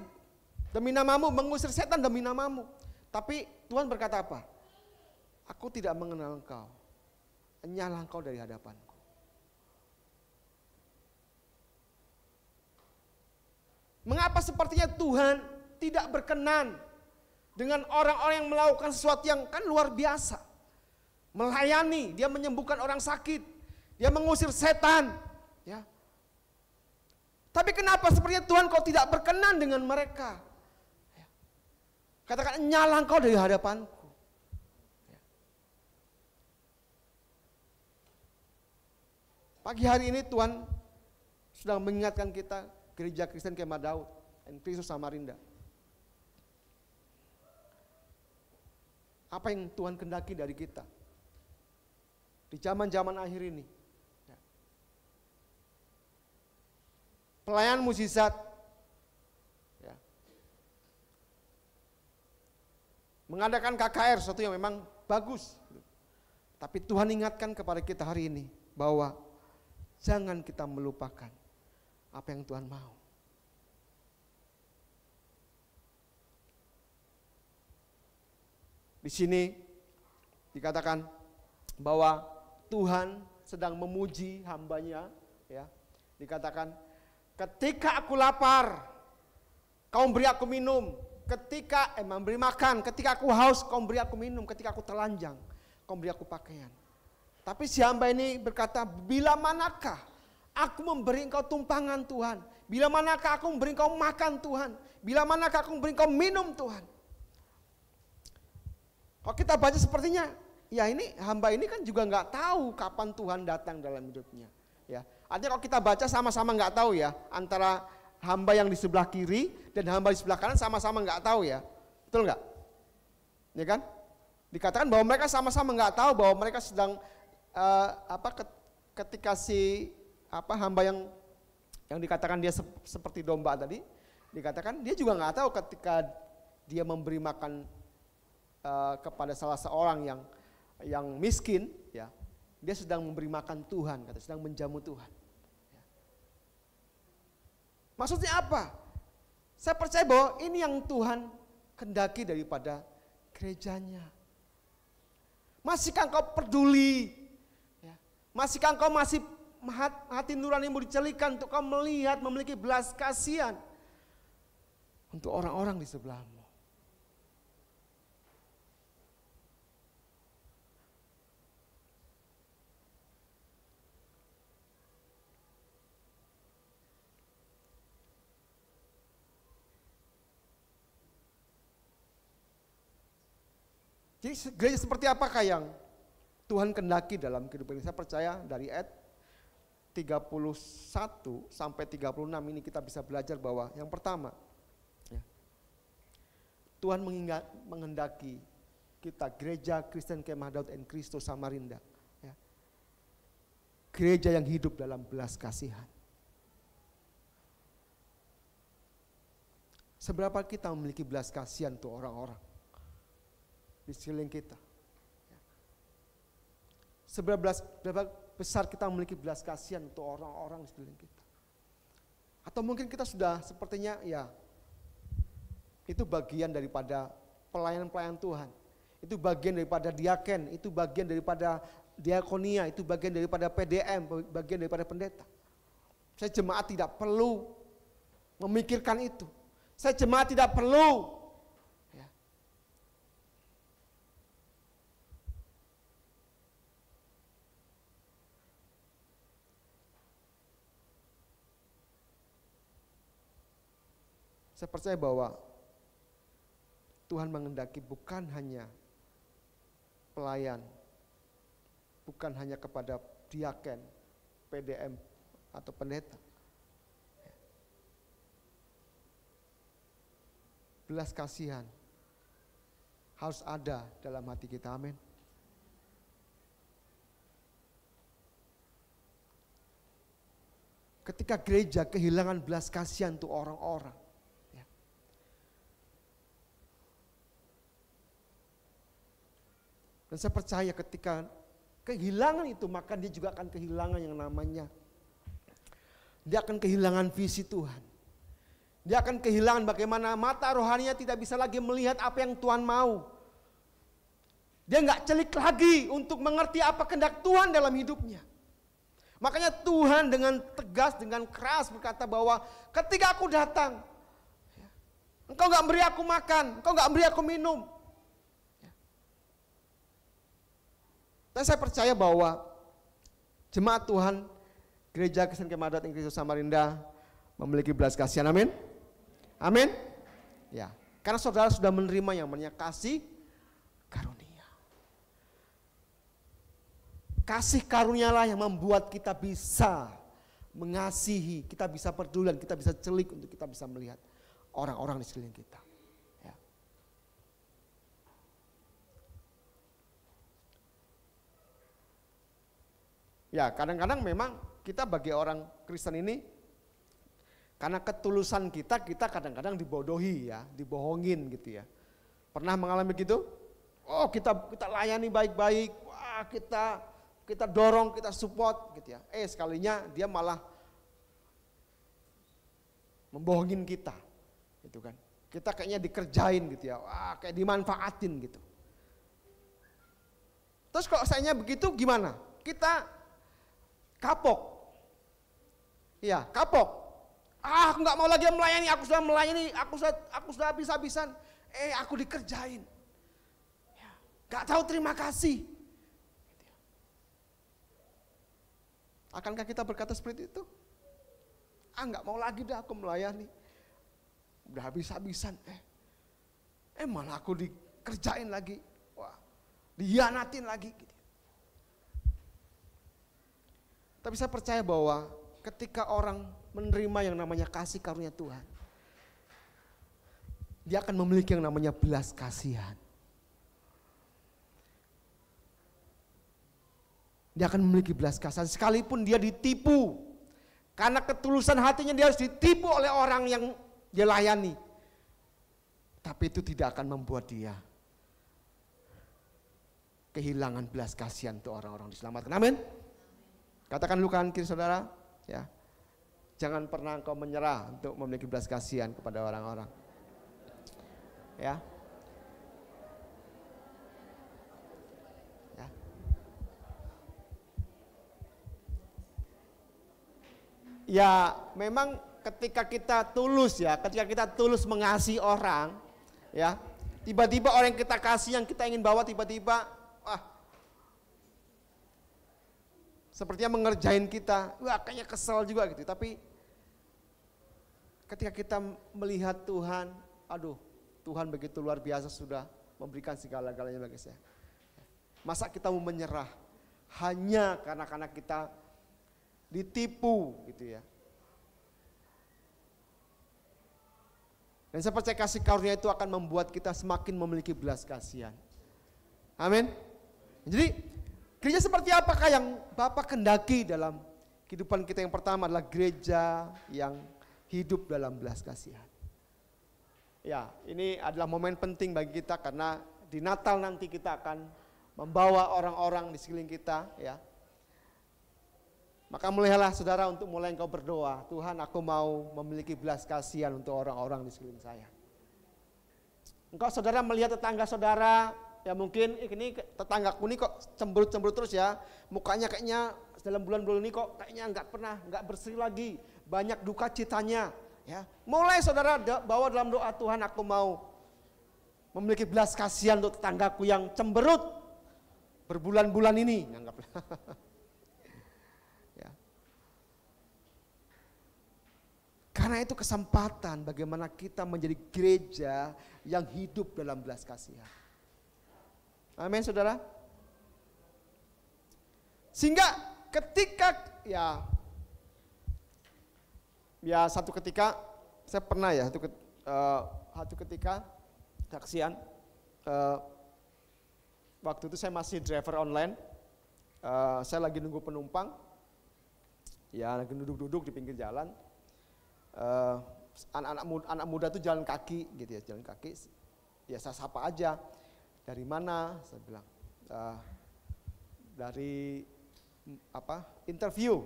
demi namamu, mengusir setan demi namamu. Tapi Tuhan berkata apa? Aku tidak mengenal engkau, enyahlah engkau dari hadapanku. Mengapa sepertinya Tuhan tidak berkenan dengan orang-orang yang melakukan sesuatu yang kan luar biasa? Melayani, dia menyembuhkan orang sakit, dia mengusir setan, ya. Tapi kenapa sepertinya Tuhan kok tidak berkenan dengan mereka? Ya. Katakan, nyala engkau dari hadapanku. Ya. Pagi hari ini Tuhan sedang mengingatkan kita, Gereja Kristen Kemah Daud dan Kristus Samarinda. Apa yang Tuhan kehendaki dari kita di zaman-zaman akhir ini? Ya. Pelayanan mukjizat, ya. Mengadakan KKR, sesuatu yang memang bagus. Tapi Tuhan ingatkan kepada kita hari ini bahwa jangan kita melupakan apa yang Tuhan mau. Di sini dikatakan bahwa Tuhan sedang memuji hambanya, ya. Dikatakan, ketika aku lapar, kau beri aku minum. Ketika memberi makan, ketika aku haus, kau beri aku minum. Ketika aku telanjang, kau beri aku pakaian. Tapi si hamba ini berkata, bila manakah aku memberi engkau tumpangan Tuhan? Bila manakah aku memberi engkau makan Tuhan? Bila manakah aku memberi engkau minum Tuhan? Kalau kita baca sepertinya, ya ini hamba ini kan juga nggak tahu kapan Tuhan datang dalam hidupnya. Ya, artinya kalau kita baca sama-sama nggak tahu, ya, antara hamba yang di sebelah kiri dan hamba di sebelah kanan sama-sama nggak tahu, ya, betul nggak? Ya kan? Dikatakan bahwa mereka sama-sama nggak tahu bahwa mereka sedang ketika si hamba yang dikatakan dia seperti domba tadi, dikatakan dia juga nggak tahu ketika dia memberi makan kepada salah seorang yang miskin, ya, dia sedang memberi makan Tuhan, kata, sedang menjamu Tuhan. Ya. Maksudnya apa? Saya percaya bahwa ini yang Tuhan kehendaki daripada gerejanya. Masihkah engkau peduli? Ya. Masihkah engkau masih hati nuranimu dicelikan untuk kau melihat, memiliki belas kasihan untuk orang-orang di sebelahmu? Jadi gereja seperti apakah yang Tuhan kehendaki dalam kehidupan ini? Saya percaya dari ayat 31 sampai 36 ini kita bisa belajar bahwa yang pertama, ya, Tuhan menghendaki kita Gereja Kristen Kemah Daud and Kristus Samarinda, ya, gereja yang hidup dalam belas kasihan. Seberapa kita memiliki belas kasihan untuk orang-orang di sekeliling kita? Seberapa besar kita memiliki belas kasihan untuk orang-orang di sekeliling kita? Atau mungkin kita sudah sepertinya, ya, itu bagian daripada pelayan-pelayan Tuhan, itu bagian daripada diaken, itu bagian daripada diakonia, itu bagian daripada PDM, bagian daripada pendeta. Saya jemaat tidak perlu memikirkan itu. Saya jemaat tidak perlu, ya, Saya percaya bahwa Tuhan mengendaki bukan hanya pelayan, bukan hanya kepada diaken, PDM atau pendeta. Belas kasihan harus ada dalam hati kita, amin. Ketika gereja kehilangan belas kasihan untuk orang-orang, ya. Dan saya percaya ketika kehilangan itu, maka dia juga akan kehilangan yang namanya, dia akan kehilangan visi Tuhan. Dia akan kehilangan bagaimana mata rohaninya tidak bisa lagi melihat apa yang Tuhan mau. Dia nggak celik lagi untuk mengerti apa kehendak Tuhan dalam hidupnya. Makanya Tuhan dengan tegas, dengan keras berkata bahwa ketika aku datang, engkau nggak beri aku makan, engkau nggak beri aku minum. Dan saya percaya bahwa jemaat Tuhan, Gereja Kristen Kemadat Ing Kristus Samarinda memiliki belas kasihan, amin. Amin. Ya, karena saudara sudah menerima yang namanya kasih karunia. Kasih karunialah yang membuat kita bisa mengasihi, kita bisa peduli, kita bisa celik untuk kita bisa melihat orang-orang di sekeliling kita. Ya. Ya, kadang-kadang memang kita bagi orang Kristen ini, karena ketulusan kita kadang-kadang dibodohi ya, dibohongin gitu ya. Pernah mengalami gitu? Oh kita layani baik-baik, wah kita dorong, kita support gitu ya. Sekalinya dia malah membohongin kita, gitu kan. Kita kayaknya dikerjain gitu ya, wah kayak dimanfaatin gitu. Terus kalau sayanya begitu gimana? Kita kapok, iya kapok. Aku nggak mau lagi melayani, aku sudah melayani, aku sudah habis-habisan. Aku dikerjain. Ya, nggak tahu terima kasih. Akankah kita berkata seperti itu? Nggak mau lagi dah aku melayani. Udah habis-habisan. Malah aku dikerjain lagi. Wah, dihianatin lagi. Gitu. Tapi saya percaya bahwa ketika orang menerima yang namanya kasih karunia Tuhan, dia akan memiliki yang namanya belas kasihan. Dia akan memiliki belas kasihan sekalipun dia ditipu. Karena ketulusan hatinya dia harus ditipu oleh orang yang dia layani. Tapi itu tidak akan membuat dia kehilangan belas kasihan untuk orang-orang diselamatkan. Amin. Katakan dulu kanan kiri saudara, ya. Jangan pernah engkau menyerah untuk memiliki belas kasihan kepada orang-orang. Ya. Ya. Ya, memang ketika kita tulus ya, ketika kita tulus mengasihi orang, ya. Tiba-tiba orang yang kita kasih, yang kita ingin bawa tiba-tiba sepertinya mengerjain kita, kayaknya kesel juga gitu. Tapi ketika kita melihat Tuhan, Tuhan begitu luar biasa sudah memberikan segala-galanya bagi saya. Masa kita mau menyerah hanya karena kita ditipu gitu ya. Dan saya percaya kasih karunia itu akan membuat kita semakin memiliki belas kasihan. Amin. Jadi gereja seperti apakah yang Bapak kendaki dalam kehidupan kita? Yang pertama adalah gereja yang hidup dalam belas kasihan. Ya, ini adalah momen penting bagi kita karena di Natal nanti kita akan membawa orang-orang di sekeliling kita, ya. Maka mulailah saudara untuk mulai engkau berdoa, Tuhan aku mau memiliki belas kasihan untuk orang-orang di sekeliling saya. Engkau saudara melihat tetangga saudara, ya mungkin ini tetanggaku ini kok cemberut-cemberut terus ya, mukanya kayaknya dalam bulan-bulan ini kok kayaknya nggak bersih lagi, banyak duka citanya, ya. Mulai saudara bawa dalam doa, Tuhan aku mau memiliki belas kasihan untuk tetanggaku yang cemberut berbulan-bulan ini, anggaplah. Ya. Karena Karena itu kesempatan bagaimana kita menjadi gereja yang hidup dalam belas kasihan. Amin, saudara. Sehingga ketika satu ketika saya pernah satu ketika saksian, waktu itu saya masih driver online, saya lagi nunggu penumpang, lagi duduk-duduk di pinggir jalan, anak muda tuh jalan kaki gitu ya, jalan kaki, ya saya sapa aja, dari mana, saya bilang, dari interview,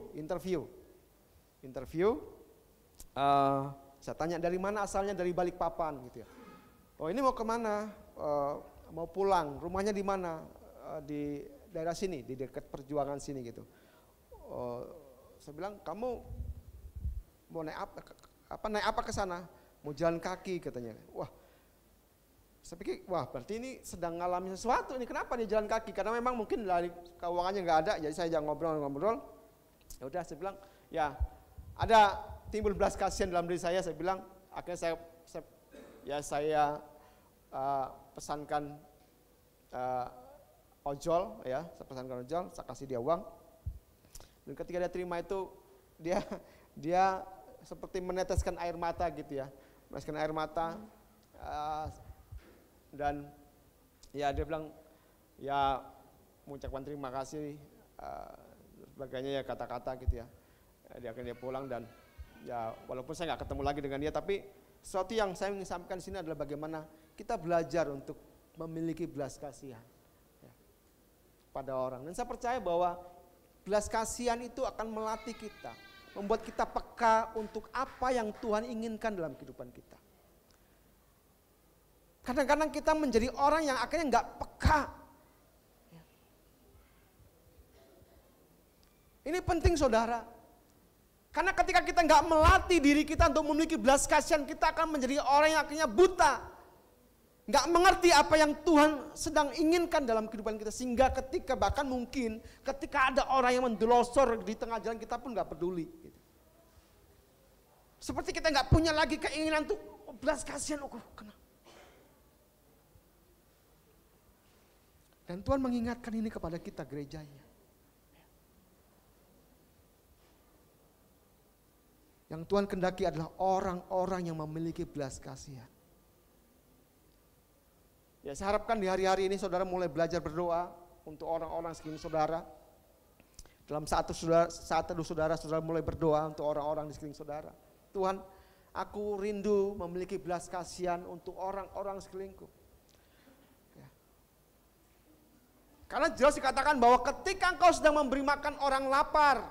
saya tanya dari mana asalnya, dari Balikpapan gitu ya. Oh ini mau kemana? Mau pulang, rumahnya di mana? Di daerah sini, di dekat Perjuangan sini gitu. Saya bilang kamu mau naik apa ke sana? Mau jalan kaki katanya. Wah, saya pikir berarti ini sedang ngalami sesuatu. Ini kenapa dia jalan kaki? Karena memang mungkin dari keuangannya nggak ada, jadi saya jangan ngobrol. Ya udah, saya bilang ya ada timbul belas kasihan dalam diri saya bilang, akhirnya saya pesankan ojol ya, saya pesankan ojol, saya kasih dia uang. Dan ketika dia terima itu, dia seperti meneteskan air mata gitu ya, meneteskan air mata, dan ya dia bilang ya mengucapkan terima kasih, sebagainya ya, kata-kata gitu ya. Dia akhirnya pulang, dan ya walaupun saya nggak ketemu lagi dengan dia, tapi sesuatu yang saya ingin sampaikan di sini adalah bagaimana kita belajar untuk memiliki belas kasihan ya, pada orang. Dan saya percaya bahwa belas kasihan itu akan melatih kita, membuat kita peka untuk apa yang Tuhan inginkan dalam kehidupan kita. Kadang-kadang kita menjadi orang yang akhirnya nggak peka. Ini penting, saudara. Karena ketika kita nggak melatih diri kita untuk memiliki belas kasihan, kita akan menjadi orang yang akhirnya buta. Nggak mengerti apa yang Tuhan sedang inginkan dalam kehidupan kita. Sehingga bahkan mungkin ketika ada orang yang mendelosor di tengah jalan, kita pun nggak peduli. Seperti kita nggak punya lagi keinginan untuk belas kasihan. Kenapa? Dan Tuhan mengingatkan ini kepada kita, gerejanya. Yang Tuhan kendaki adalah orang-orang yang memiliki belas kasihan. Ya, saya harapkan di hari-hari ini saudara mulai belajar berdoa untuk orang-orang sekeliling saudara. Dalam saat teduh saudara mulai berdoa untuk orang-orang di sekeliling saudara. Tuhan, aku rindu memiliki belas kasihan untuk orang-orang sekelilingku. Ya. Karena jelas dikatakan bahwa ketika engkau sedang memberi makan orang lapar,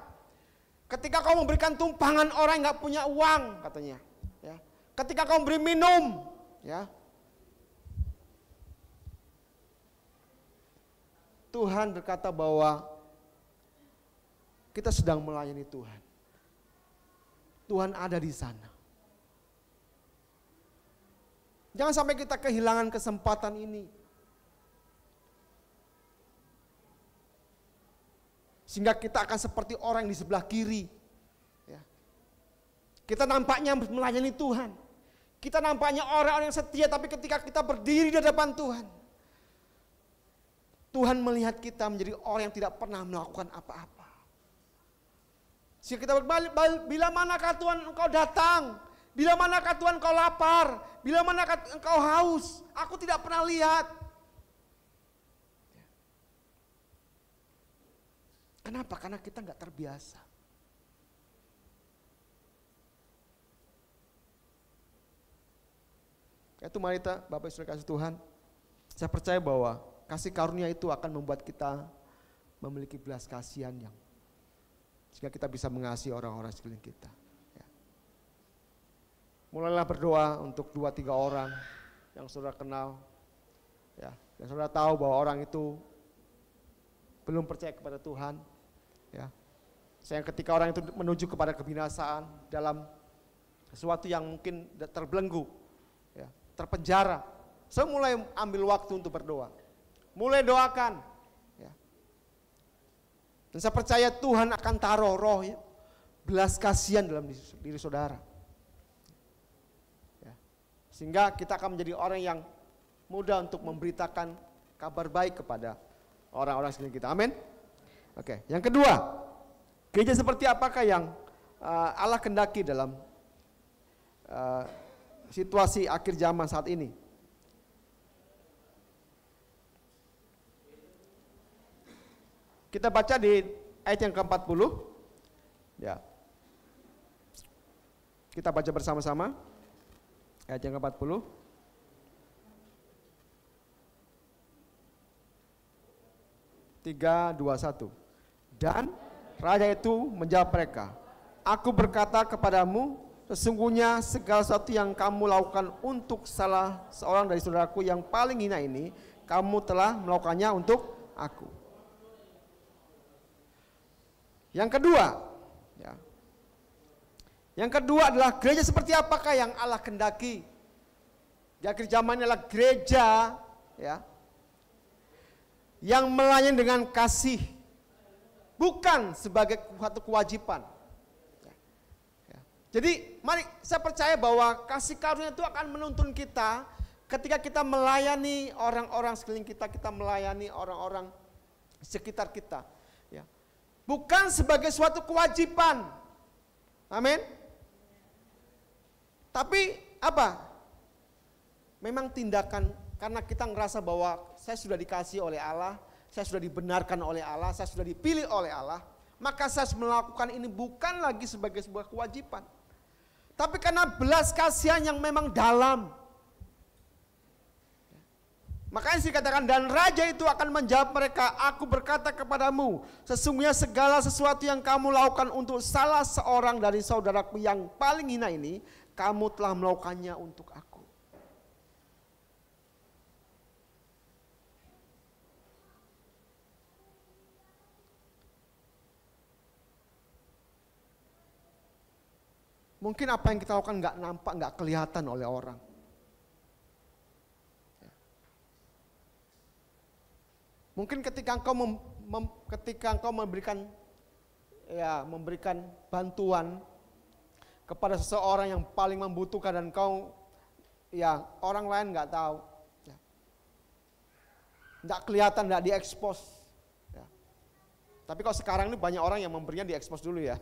ketika kau memberikan tumpangan orang yang nggak punya uang, katanya, ya. Ketika kau memberi minum, ya, Tuhan berkata bahwa kita sedang melayani Tuhan. Tuhan ada di sana. Jangan sampai kita kehilangan kesempatan ini. Sehingga kita akan seperti orang di sebelah kiri. Ya. Kita nampaknya melayani Tuhan. Kita nampaknya orang-orang yang setia, tapi ketika kita berdiri di hadapan Tuhan, Tuhan melihat kita menjadi orang yang tidak pernah melakukan apa-apa. Sehingga kita berbalik, bila manakah Tuhan engkau datang? Bila manakah Tuhan engkau lapar? Bila manakah engkau haus? Aku tidak pernah lihat. Kenapa? Karena kita nggak terbiasa. Itu mari kita, Bapak Ibu kasih Tuhan, saya percaya bahwa kasih karunia itu akan membuat kita memiliki belas kasihan yang sehingga kita bisa mengasihi orang-orang sekeliling kita. Ya. Mulailah berdoa untuk 2-3 orang yang saudara kenal, ya, dan saudara tahu bahwa orang itu belum percaya kepada Tuhan. Ya. Sayang ketika orang itu menuju kepada kebinasaan dalam sesuatu yang mungkin terbelenggu, ya, terpenjara. Saya mulai ambil waktu untuk berdoa. Mulai doakan. Ya. Dan saya percaya Tuhan akan taruh roh, ya, belas kasihan dalam diri saudara. Sehingga kita akan menjadi orang yang mudah untuk memberitakan kabar baik kepada orang-orang sekeliling kita. Amin. Oke, yang kedua, gereja seperti apakah yang Allah kehendaki dalam situasi akhir zaman saat ini? Kita baca di ayat yang ke-40. Ya. Kita baca bersama-sama. Ayat yang ke-40. Tiga, dua, satu. Dan raja itu menjawab mereka, aku berkata kepadamu, sesungguhnya segala sesuatu yang kamu lakukan untuk salah seorang dari saudaraku yang paling hina ini, kamu telah melakukannya untuk aku. Yang kedua, ya. Yang kedua adalah gereja seperti apakah yang Allah kehendaki? Di akhir zaman ini adalah gereja, ya, yang melayani dengan kasih, bukan sebagai suatu kewajiban. Ya. Jadi mari saya percaya bahwa kasih karunia itu akan menuntun kita ketika kita melayani orang-orang sekeliling kita, kita melayani orang-orang sekitar kita. Ya. Bukan sebagai suatu kewajiban. Amin. Tapi apa? Memang tindakan, karena kita ngerasa bahwa saya sudah dikasih oleh Allah, saya sudah dibenarkan oleh Allah, saya sudah dipilih oleh Allah, maka saya melakukan ini bukan lagi sebagai sebuah kewajiban, tapi karena belas kasihan yang memang dalam. Makanya dikatakan, dan raja itu akan menjawab mereka, aku berkata kepadamu, sesungguhnya segala sesuatu yang kamu lakukan untuk salah seorang dari saudaraku yang paling hina ini, kamu telah melakukannya untuk aku. Mungkin apa yang kita lakukan nggak nampak, nggak kelihatan oleh orang. Mungkin ketika engkau memberikan bantuan kepada seseorang yang paling membutuhkan dan engkau orang lain nggak tahu, nggak kelihatan, nggak diekspos. Ya. Tapi kalau sekarang ini banyak orang yang memberinya diekspos dulu ya,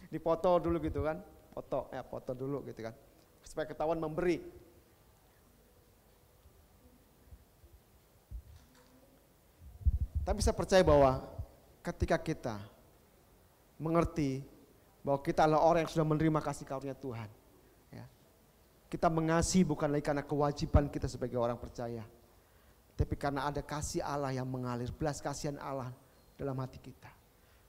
dipoto dulu gitu kan, foto dulu gitu kan, supaya ketahuan memberi. Tapi saya percaya bahwa ketika kita mengerti bahwa kita adalah orang yang sudah menerima kasih karunia Tuhan, ya, kita mengasihi bukan lagi karena kewajiban kita sebagai orang percaya, tapi karena ada kasih Allah yang mengalir, belas kasihan Allah dalam hati kita.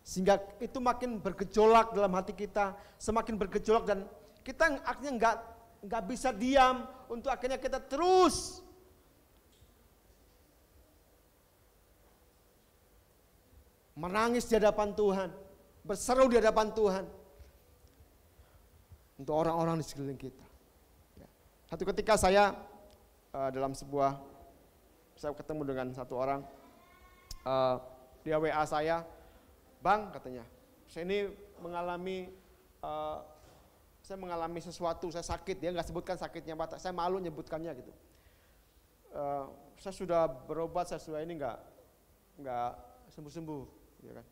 Sehingga itu makin bergejolak dalam hati kita, semakin bergejolak, dan kita akhirnya nggak bisa diam, untuk akhirnya kita terus menangis di hadapan Tuhan, berseru di hadapan Tuhan untuk orang-orang di sekeliling kita. Satu ketika saya saya ketemu dengan satu orang, dia WA saya, Bang, katanya, saya ini mengalami sesuatu, saya sakit. Dia nggak sebutkan sakitnya apa, saya malu nyebutkannya gitu. Saya sudah berobat, saya sudah ini nggak sembuh-sembuh. Ya kan?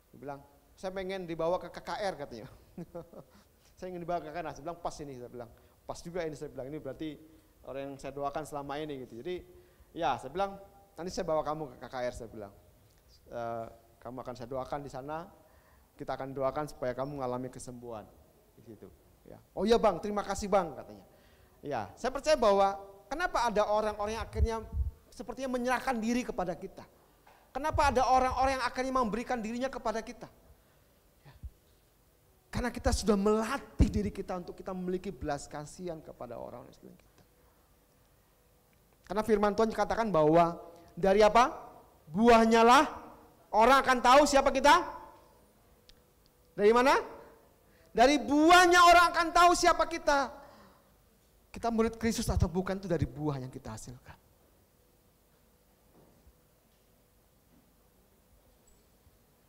Dia bilang, saya pengen dibawa ke KKR katanya. Saya ingin dibawa ke KKR, nah, saya bilang pas ini, saya bilang pas juga ini, saya bilang ini berarti orang yang saya doakan selama ini gitu. Jadi ya saya bilang nanti saya bawa kamu ke KKR, saya bilang kamu akan saya doakan di sana, kita akan doakan supaya kamu mengalami kesembuhan di situ. Ya. Oh iya Bang, terima kasih Bang katanya. Ya, saya percaya bahwa kenapa ada orang-orang yang akhirnya sepertinya menyerahkan diri kepada kita. Kenapa ada orang-orang yang akhirnya memberikan dirinya kepada kita? Ya. Karena kita sudah melatih diri kita untuk kita memiliki belas kasihan kepada orang-orang sekeliling kita. Karena firman Tuhan katakan bahwa dari apa? Buahnya lah orang akan tahu siapa kita. Dari mana? Dari buahnya orang akan tahu siapa kita. Kita murid Kristus atau bukan itu dari buah yang kita hasilkan.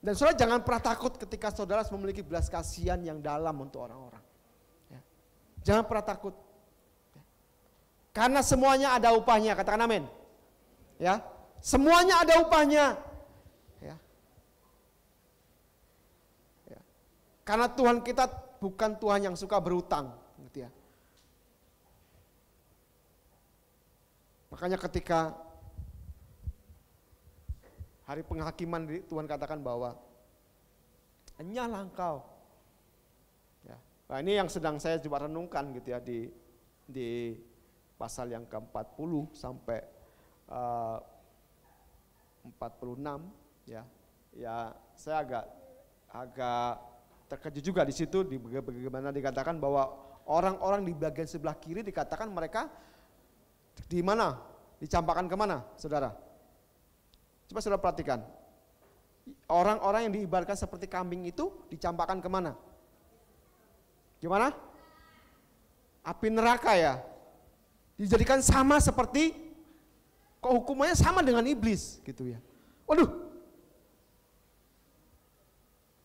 Dan saudara jangan pernah takut ketika saudara memiliki belas kasihan yang dalam untuk orang-orang. Ya. Jangan pernah takut. Karena semuanya ada upahnya, katakan amin. Ya, semuanya ada upahnya. Ya. Ya. Karena Tuhan kita bukan Tuhan yang suka berutang, gitu ya. Makanya ketika hari penghakiman Tuhan katakan bahwa enyahlah engkau. Ya. Nah, ini yang sedang saya coba renungkan gitu ya di pasal yang ke-40 sampai 46 ya. Ya, saya agak terkejut juga di situ bagaimana dikatakan bahwa orang-orang di bagian sebelah kiri dikatakan mereka di mana? Dicampakkan kemana, saudara? Coba saudara perhatikan. Orang-orang yang diibaratkan seperti kambing itu dicampakkan kemana? Gimana? Api neraka ya. Dijadikan sama seperti, kok hukumannya sama dengan iblis gitu ya. Waduh.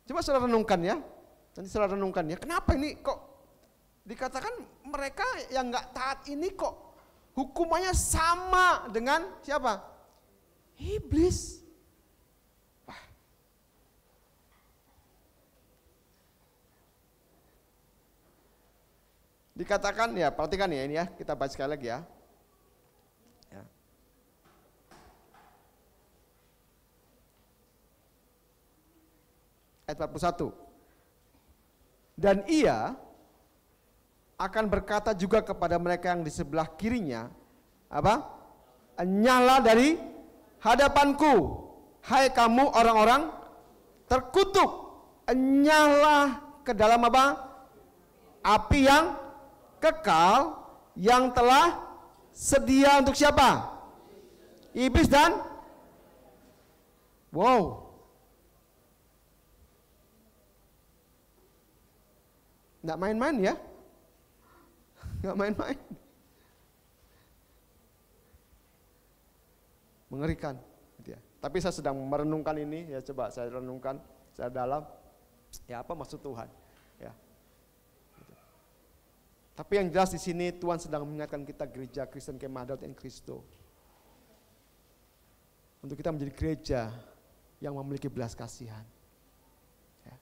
Coba saudara renungkan ya. Nanti saudara renungkan ya. Kenapa ini kok dikatakan mereka yang gak taat ini kok hukumannya sama dengan siapa? Iblis. Wah. Dikatakan ya, perhatikan ya ini ya, kita baca sekali lagi ya. Ya. Ayat 41. Dan ia akan berkata juga kepada mereka yang di sebelah kirinya, apa? Enyahlah dari hadapanku, hai kamu orang-orang terkutuk, enyahlah ke dalam apa? Api yang kekal yang telah sedia untuk siapa? Iblis dan wow. Nggak main-main ya. Nggak main-main. Mengerikan gitu ya. Tapi saya sedang merenungkan ini ya, coba saya renungkan saya dalam ya apa maksud Tuhan ya. Gitu. Tapi yang jelas di sini Tuhan sedang mengingatkan kita gereja Kristen Kemah Daud and Kristo untuk kita menjadi gereja yang memiliki belas kasihan. Ya.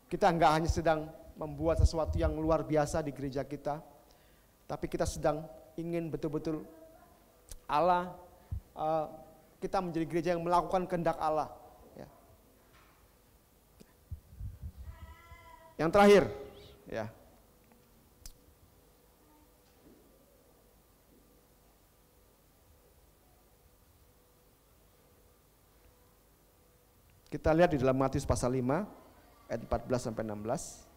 Kita enggak hanya sedang membuat sesuatu yang luar biasa di gereja kita, tapi kita sedang ingin betul-betul Allah, kita menjadi gereja yang melakukan kehendak Allah. Ya. Yang terakhir, ya. Kita lihat di dalam Matius pasal 5 ayat 14 sampai 16.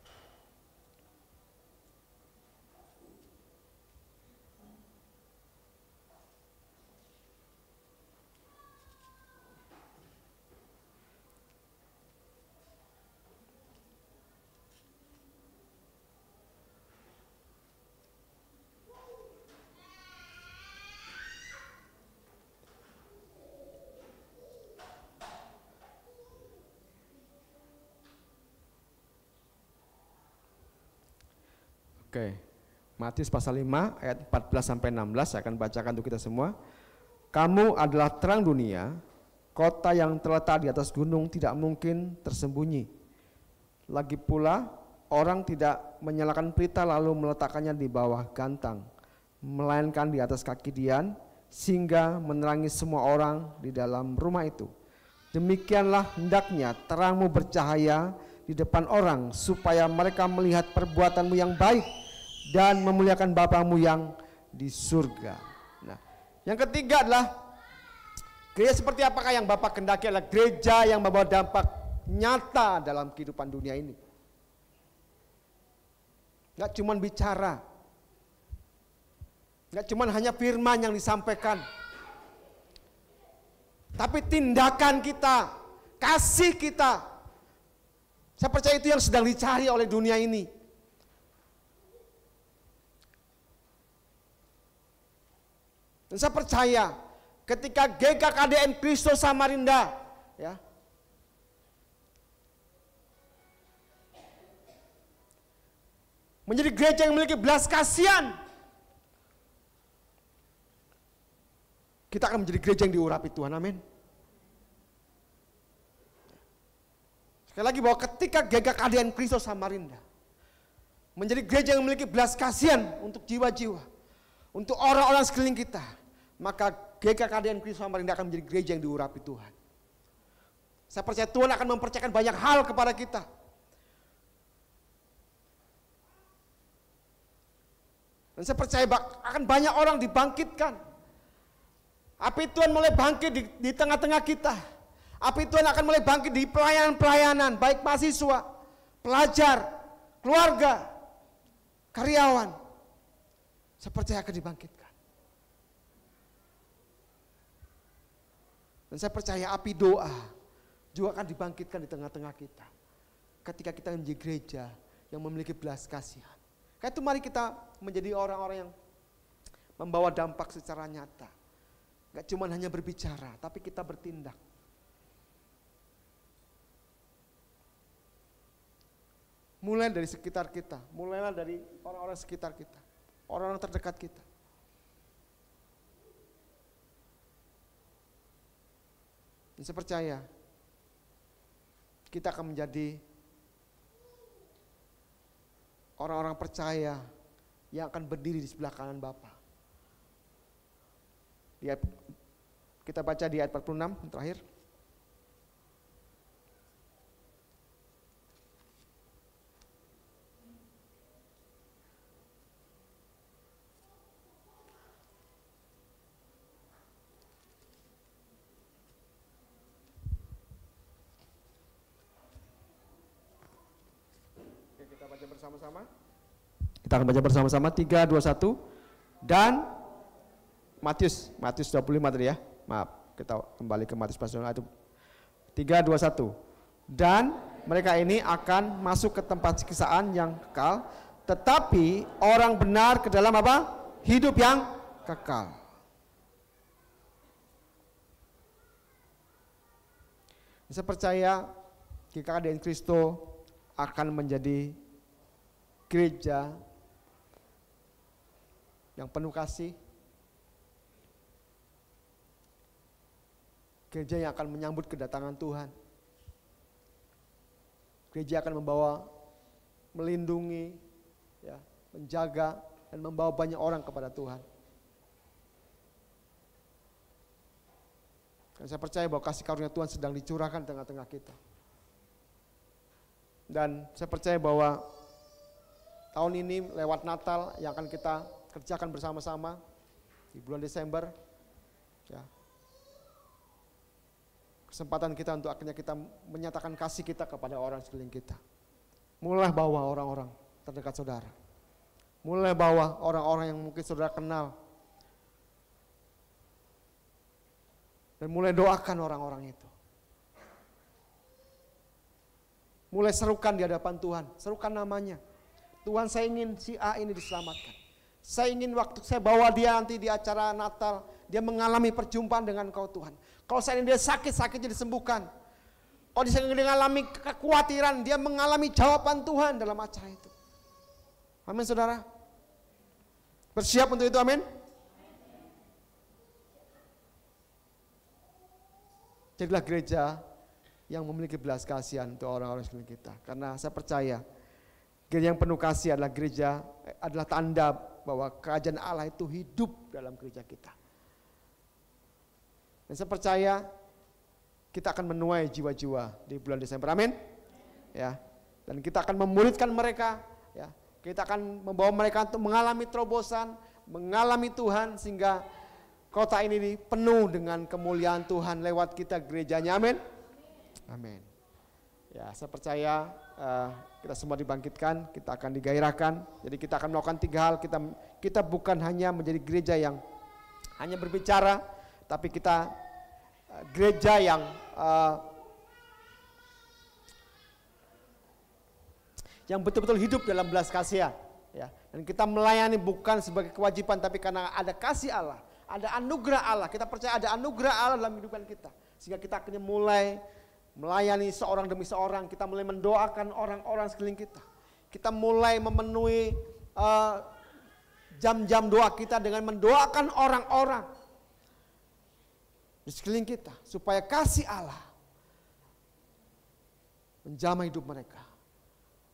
Oke, Matius pasal 5 ayat 14 sampai 16 saya akan bacakan untuk kita semua. Kamu adalah terang dunia, kota yang terletak di atas gunung tidak mungkin tersembunyi. Lagi pula orang tidak menyalakan pelita lalu meletakkannya di bawah gantang, melainkan di atas kaki dian sehingga menerangi semua orang di dalam rumah itu. Demikianlah hendaknya terangmu bercahaya di depan orang supaya mereka melihat perbuatanmu yang baik dan memuliakan Bapamu yang di surga. Nah, yang ketiga adalah gereja seperti apakah yang Bapak kehendaki adalah gereja yang membawa dampak nyata dalam kehidupan dunia ini. Enggak cuma bicara, enggak cuma hanya firman yang disampaikan, tapi tindakan kita, kasih kita. Saya percaya itu yang sedang dicari oleh dunia ini. Dan saya percaya ketika GKKDN Kristo Samarinda ya, menjadi gereja yang memiliki belas kasihan, kita akan menjadi gereja yang diurapi Tuhan. Amin. Sekali lagi bahwa ketika GKKDN Kristus Samarinda menjadi gereja yang memiliki belas kasihan untuk jiwa-jiwa, untuk orang-orang sekeliling kita, maka GKKDN Kristus Samarinda akan menjadi gereja yang diurapi Tuhan. Saya percaya Tuhan akan mempercayakan banyak hal kepada kita. Dan saya percaya akan banyak orang dibangkitkan. Api Tuhan mulai bangkit di tengah-tengah kita. Api Tuhan akan mulai bangkit di pelayanan-pelayanan, baik mahasiswa, pelajar, keluarga, karyawan. Saya percaya akan dibangkitkan. Dan saya percaya api doa juga akan dibangkitkan di tengah-tengah kita. Ketika kita menjadi gereja yang memiliki belas kasihan. Karena itu mari kita menjadi orang-orang yang membawa dampak secara nyata. Gak cuma hanya berbicara, tapi kita bertindak. Mulai dari sekitar kita, mulailah dari orang-orang sekitar kita, orang-orang terdekat kita. Dan saya percaya kita akan menjadi orang-orang percaya yang akan berdiri di sebelah kanan Bapa. Kita baca di ayat 46 yang terakhir. Oke, kita baca bersama-sama. Kita akan baca bersama-sama 3, 2, 1. Dan Matius 25 tadi ya. Maaf, kita kembali ke Matius pasal itu 3, 2, 1. Dan mereka ini akan masuk ke tempat siksaan yang kekal, tetapi orang benar ke dalam apa? Hidup yang kekal. Saya percaya GKKDN Kristo akan menjadi gereja yang penuh kasih, gereja yang akan menyambut kedatangan Tuhan. Gereja akan membawa, melindungi, ya, menjaga, dan membawa banyak orang kepada Tuhan. Dan saya percaya bahwa kasih karunia Tuhan sedang dicurahkan di tengah-tengah kita. Dan saya percaya bahwa tahun ini lewat Natal yang akan kita kerjakan bersama-sama di bulan Desember, ya, kesempatan kita untuk akhirnya kita menyatakan kasih kita kepada orang sekeliling kita. Mulai bawa orang-orang terdekat saudara. Mulai bawa orang-orang yang mungkin saudara kenal. Dan mulai doakan orang-orang itu. Mulai serukan di hadapan Tuhan, serukan namanya. Tuhan, saya ingin si A ini diselamatkan. Saya ingin waktu saya bawa dia nanti di acara Natal, dia mengalami perjumpaan dengan Kau Tuhan. Kalau saya dia sakitnya disembuhkan. Kalau dia mengalami kekhawatiran, dia mengalami jawaban Tuhan dalam acara itu. Amin saudara. Bersiap untuk itu, amin. Jadilah gereja yang memiliki belas kasihan untuk orang-orang sekeliling kita. Karena saya percaya gereja yang penuh kasih adalah gereja, adalah tanda bahwa kerajaan Allah itu hidup dalam gereja kita. Dan saya percaya kita akan menuai jiwa-jiwa di bulan Desember, amin. Ya, dan kita akan memuridkan mereka, ya. Kita akan membawa mereka untuk mengalami terobosan, mengalami Tuhan sehingga kota ini penuh dengan kemuliaan Tuhan lewat kita gerejanya, amin. Amin. Ya, saya percaya kita semua dibangkitkan, kita akan digairahkan. Jadi kita akan melakukan 3 hal. Kita bukan hanya menjadi gereja yang hanya berbicara, tapi kita gereja yang betul-betul hidup dalam belas kasihan, ya. Dan kita melayani bukan sebagai kewajiban, tapi karena ada kasih Allah, ada anugerah Allah. Kita percaya ada anugerah Allah dalam kehidupan kita, sehingga kita akhirnya mulai melayani seorang demi seorang. Kita mulai mendoakan orang-orang sekeliling kita. kita mulai memenuhi jam-jam doa kita dengan mendoakan orang-orang di sekeliling kita, supaya kasih Allah menjamah hidup mereka.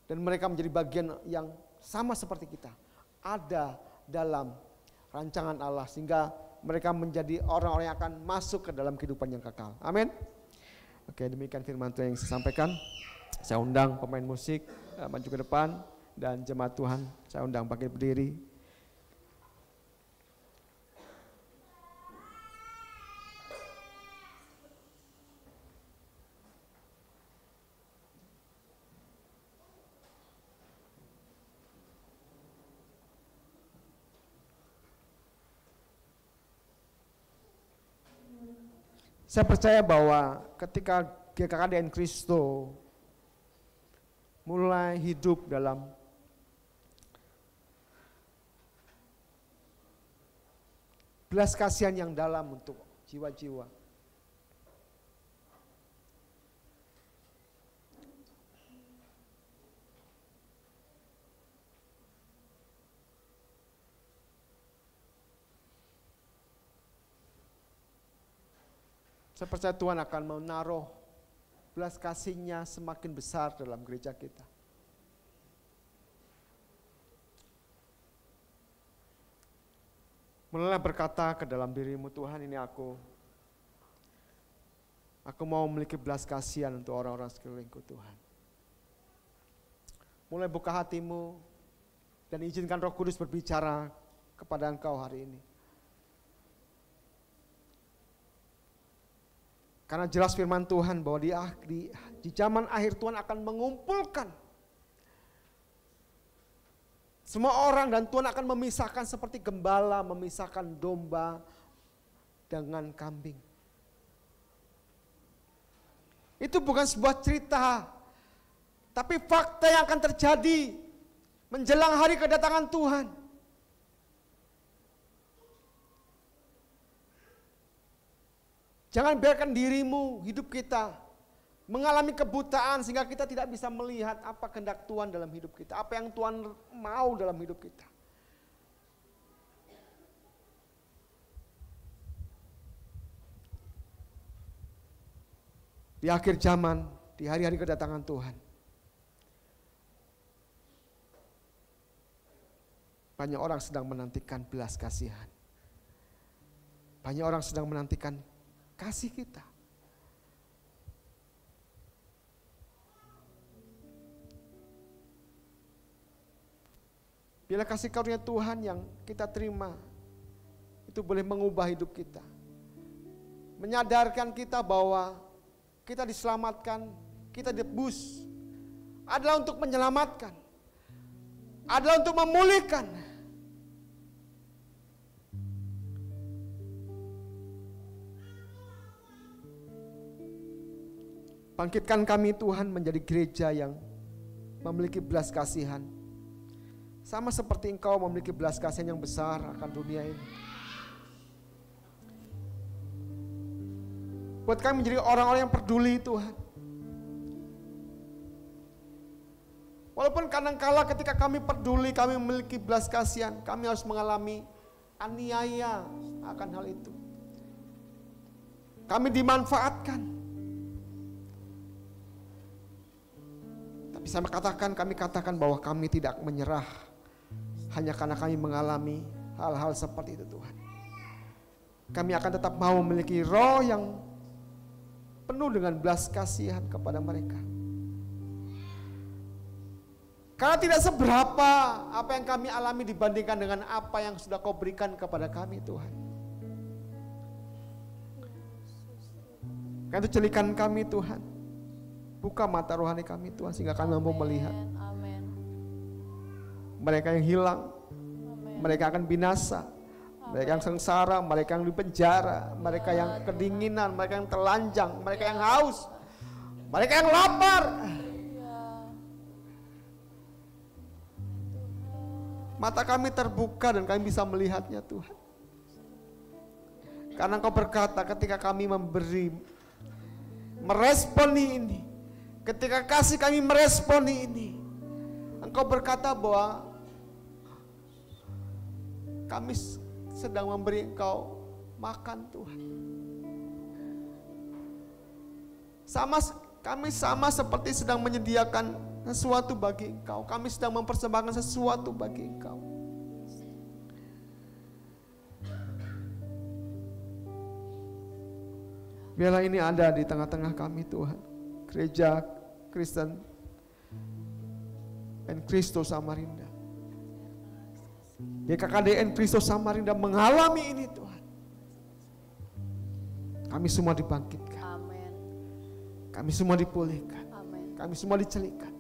Dan mereka menjadi bagian yang sama seperti kita, ada dalam rancangan Allah, sehingga mereka menjadi orang-orang yang akan masuk ke dalam kehidupan yang kekal. Amin. Oke, demikian firman Tuhan yang saya sampaikan. Saya undang pemain musik maju ke depan, dan jemaat Tuhan saya undang bangkit berdiri. Saya percaya bahwa ketika GKKDN Kristo mulai hidup dalam belas kasihan yang dalam untuk jiwa-jiwa, saya percaya Tuhan akan menaruh belas kasih-Nya semakin besar dalam gereja kita. Mulailah berkata ke dalam dirimu, Tuhan, ini aku mau memiliki belas kasihan untuk orang-orang sekelilingku, Tuhan. Mulai buka hatimu dan izinkan Roh Kudus berbicara kepada engkau hari ini. Karena jelas firman Tuhan bahwa di zaman akhir Tuhan akan mengumpulkan semua orang, dan Tuhan akan memisahkan seperti gembala memisahkan domba dengan kambing. Itu bukan sebuah cerita, tapi fakta yang akan terjadi menjelang hari kedatangan Tuhan. Jangan biarkan dirimu, hidup kita mengalami kebutaan sehingga kita tidak bisa melihat apa kehendak Tuhan dalam hidup kita, apa yang Tuhan mau dalam hidup kita. Di akhir zaman, di hari-hari kedatangan Tuhan, banyak orang sedang menantikan belas kasihan. Banyak orang sedang menantikan kasih kita. Bila kasih karunia Tuhan yang kita terima itu boleh mengubah hidup kita, menyadarkan kita bahwa kita diselamatkan, kita ditebus adalah untuk menyelamatkan, adalah untuk memulihkan. Bangkitkan kami Tuhan menjadi gereja yang memiliki belas kasihan. Sama seperti Engkau memiliki belas kasihan yang besar akan dunia ini. Buat kami menjadi orang-orang yang peduli Tuhan. Walaupun kadang-kala ketika kami peduli, kami memiliki belas kasihan, kami harus mengalami aniaya akan hal itu. Kami dimanfaatkan. Kami katakan bahwa kami tidak menyerah hanya karena kami mengalami hal-hal seperti itu Tuhan. Kami akan tetap mau memiliki roh yang penuh dengan belas kasihan kepada mereka. Karena tidak seberapa apa yang kami alami dibandingkan dengan apa yang sudah Kau berikan kepada kami Tuhan. Karena itu jelikan kami Tuhan. Buka mata rohani kami Tuhan sehingga kami mampu melihat. Amen. Mereka yang hilang, Amen. Mereka akan binasa, Amen. Mereka yang sengsara, mereka yang dipenjara, mereka yang kedinginan, mereka yang telanjang, mereka yang haus, mereka yang lapar. Mata kami terbuka dan kami bisa melihatnya Tuhan. Karena Engkau berkata ketika kami meresponi ini, ketika kasih kami meresponi ini, Engkau berkata bahwa kami sedang memberi Engkau makan Tuhan. Kami sama seperti sedang menyediakan sesuatu bagi Engkau. Kami sedang mempersembahkan sesuatu bagi Engkau. Biarlah ini ada di tengah-tengah kami Tuhan. Gereja Kristen dan Kristus Samarinda. GKKDN Kristus Samarinda mengalami ini Tuhan. Kami semua dibangkitkan. Amin. Kami semua dipulihkan. Amin. Kami semua dicelihkan.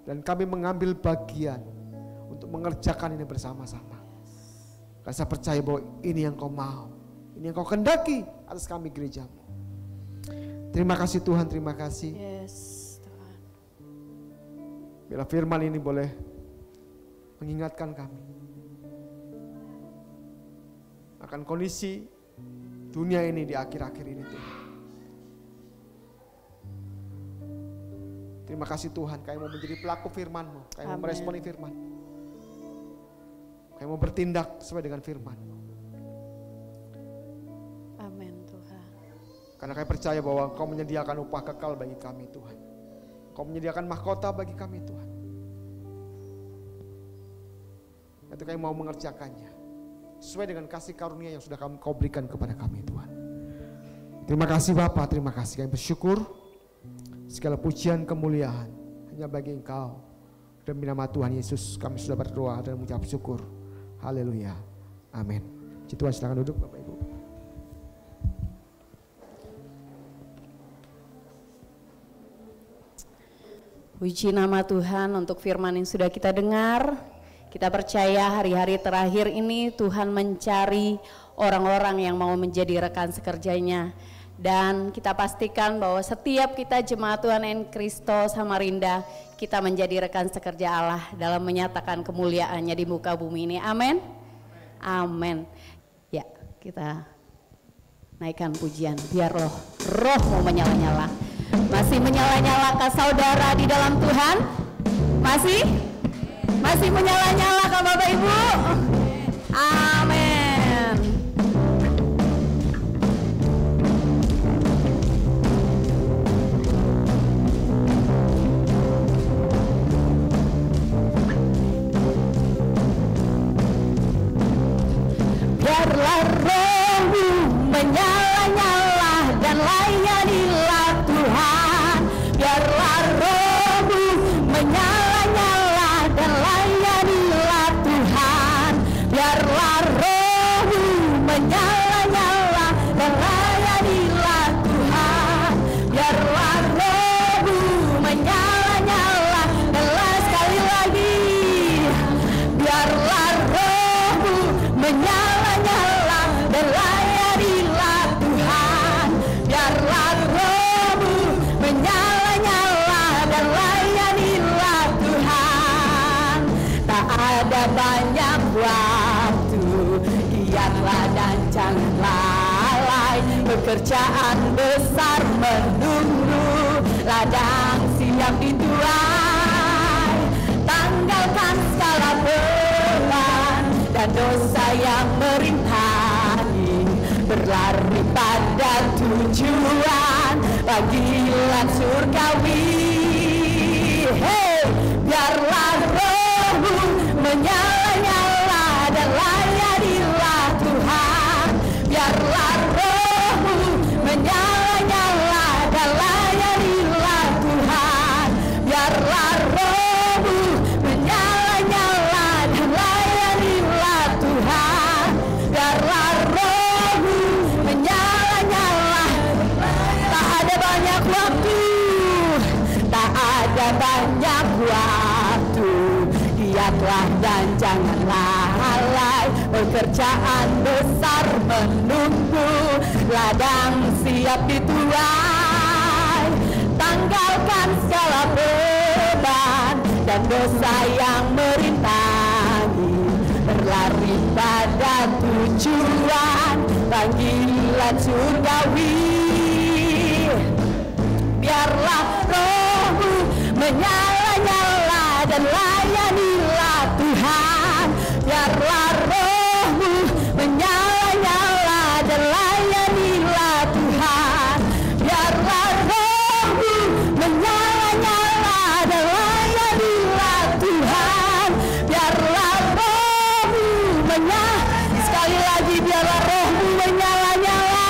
Dan kami mengambil bagian untuk mengerjakan ini bersama-sama. Karena saya percaya bahwa ini yang Kau mau. Ini yang Kau kehendaki atas kami gerejamu. Terima kasih Tuhan, terima kasih. Yes, Tuhan. Bila firman ini boleh mengingatkan kami akan kondisi dunia ini di akhir-akhir ini Tuhan. Terima kasih Tuhan, kami mau menjadi pelaku firman-Mu, kami mau meresponi firman, kami mau bertindak sesuai dengan firman-Mu. Amin Tuhan. Karena kami percaya bahwa Engkau menyediakan upah kekal bagi kami Tuhan. Engkau menyediakan mahkota bagi kami Tuhan. Itu kami mau mengerjakannya sesuai dengan kasih karunia yang sudah Kau berikan kepada kami Tuhan. Terima kasih Bapa, terima kasih. Kami bersyukur. Segala pujian kemuliaan hanya bagi Engkau. Demi nama Tuhan Yesus kami sudah berdoa dan mengucap syukur. Haleluya. Amin. Tuhan silakan duduk Bapak Ibu. Puji nama Tuhan untuk firman yang sudah kita dengar. Kita percaya hari-hari terakhir ini Tuhan mencari orang-orang yang mau menjadi rekan sekerjanya. Dan kita pastikan bahwa setiap kita jemaat Tuhan en Kristus Samarinda, kita menjadi rekan sekerja Allah dalam menyatakan kemuliaannya di muka bumi ini. Amin. Amin. Ya, kita naikkan pujian. Biar roh mau menyala-nyala. Masih menyala-nyala kah saudara di dalam Tuhan? Masih menyala-nyala kah Bapak Ibu? Amin. Biarlah roh-Mu menyala-nyala dan layanilah Tuhan. Biarlah roh-Mu menyala-nyala dan layanilah Tuhan. Biarlah roh-Mu menyala-nyala dan layanilah Tuhan. Biarlah roh-Mu menyala-nyala dan sekali lagi. Biarlah roh-Mu menyala-nyala dan layanilah Tuhan. Biarlah roh-Mu menyala-nyala dan layanilah Tuhan. Tak ada banyak waktu, giatlah dan jangan lalai. Pekerjaan besar menunggu, ladang siap dituai. Tanggalkan segala beban dan dosa yang merintangi, berlari pada tujuan panggilan surgawi. Hey, biarlah roh-Mu menyala-nyala dan layanilah Tuhan. Biarlah roh-Mu menyala-nyala dan layanilah Tuhan. Biarlah roh-Mu menyala-nyala dan layanilah Tuhan. Biarlah roh-Mu menyala-nyala. Tak ada banyak waktu, tak ada banyak waktu. Giatlah dan jangan lalai, pekerjaan besar menunggu, ladang siap dituai. Tanggalkan segala beban dan dosa yang merintangi, berlari pada tujuan panggilan surgawi. Biarlah roh-Mu menyala-nyala dan dan layanilah Tuhan. Biarlah roh-Mu menyala-nyala dan layanilah Tuhan. Biarlah roh-Mu menyala-nyala dan layanilah Tuhan. Biarlah roh-Mu menyala, sekali lagi biarlah roh-Mu menyala-nyala.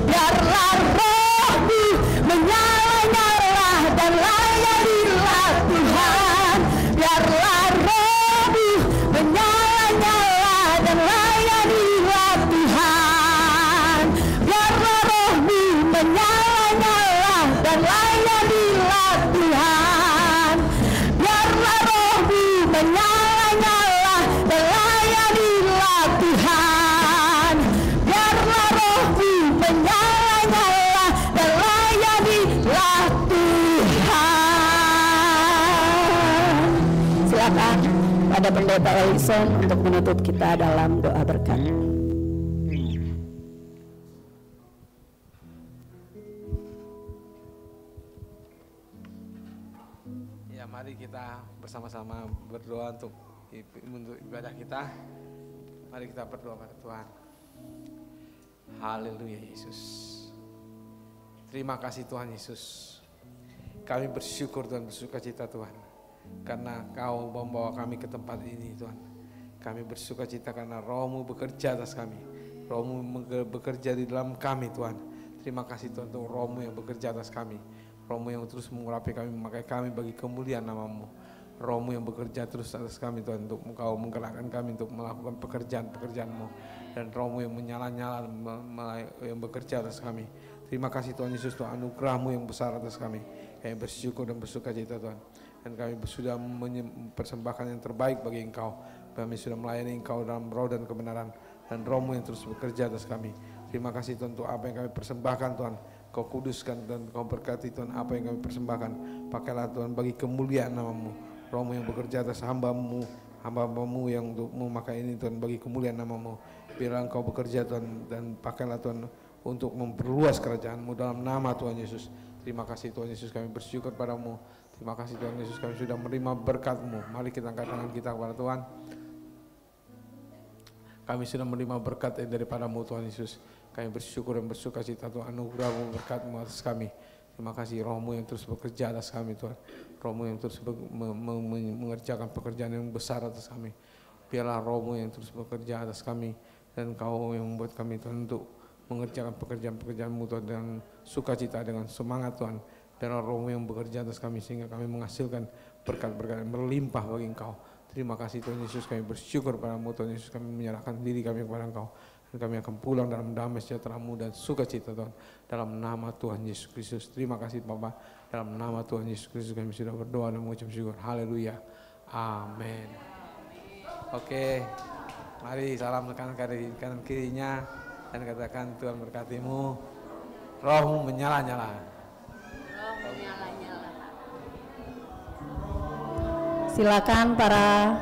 Biarlah roh-Mu menyala-nyala dan layanilah Tuhan. Biarlah roh-Mu menyala-nyala dan layanilah Tuhan. Biarlah roh-Mu menyala-nyala dan layanilah Tuhan. Biarlah roh-Mu menyala-nyala dan layanilah Tuhan. Biarlah roh-Mu menyala-nyala dan layanilah Tuhan. Silakan pada Pendeta Ellison untuk menutup kita dalam doa berkat. Ya, mari kita bersama-sama berdoa untuk ibadah kita. Mari kita berdoa pada Tuhan. Haleluya Yesus. Terima kasih Tuhan Yesus. Kami bersyukur Tuhan, bersukacita Tuhan, karena Kau membawa kami ke tempat ini Tuhan. Kami bersukacita karena Roh-Mu bekerja atas kami. Roh-Mu bekerja di dalam kami Tuhan. Terima kasih Tuhan untuk Roh-Mu yang bekerja atas kami. Roh-Mu yang terus mengurapi kami, memakai kami bagi kemuliaan nama-Mu. Roh-Mu yang bekerja terus atas kami Tuhan, untuk Engkau menggerakkan kami untuk melakukan pekerjaan-pekerjaan-Mu. Dan Roh-Mu yang menyala-nyala yang bekerja atas kami. Terima kasih Tuhan Yesus untuk anugerah-Mu yang besar atas kami. Kami bersyukur dan bersukacita Tuhan. Dan kami sudah mempersembahkan yang terbaik bagi Engkau. Kami sudah melayani Engkau dalam roh dan kebenaran. Dan Roh-Mu yang terus bekerja atas kami. Terima kasih Tuhan untuk apa yang kami persembahkan Tuhan. Kau kuduskan dan Kau berkati Tuhan apa yang kami persembahkan. Pakailah Tuhan bagi kemuliaan nama-Mu. Roh-Mu yang bekerja atas hamba-Mu yang untuk memakai ini Tuhan bagi kemuliaan nama-Mu. Biarlah Engkau bekerja Tuhan, dan pakailah Tuhan untuk memperluas kerajaan-Mu dalam nama Tuhan Yesus. Terima kasih Tuhan Yesus, kami bersyukur padamu. Terima kasih Tuhan Yesus, kami sudah menerima berkat-Mu. Mari kita angkat tangan kita kepada Tuhan. Kami sudah menerima berkat daripada-Mu Tuhan Yesus. Kami bersyukur dan bersukacita Tuhan, anugerah-Mu, berkat-Mu atas kami. Terima kasih Roh-Mu yang terus bekerja atas kami Tuhan. Roh-Mu yang terus mengerjakan pekerjaan yang besar atas kami. Biarlah Roh-Mu yang terus bekerja atas kami. Dan Kau yang membuat kami Tuhan untuk mengerjakan pekerjaan-pekerjaan-Mu Tuhan dengan sukacita, dengan semangat Tuhan. Dan Roh-Mu yang bekerja atas kami sehingga kami menghasilkan berkat-berkat yang berlimpah bagi Engkau. Terima kasih Tuhan Yesus, kami bersyukur padamu Tuhan Yesus, kami menyerahkan diri kami kepada Engkau. Dan kami akan pulang dalam damai sejahtera-Mu dan sukacita Tuhan. Dalam nama Tuhan Yesus Kristus. Terima kasih Bapa. Dalam nama Tuhan Yesus Kristus kami sudah berdoa dan mengucap syukur. Haleluya. Amin. Oke. Mari salam kanan kirinya dan katakan Tuhan berkati-mu. Roh-Mu menyala-nyala. Roh menyala-nyala. Silakan para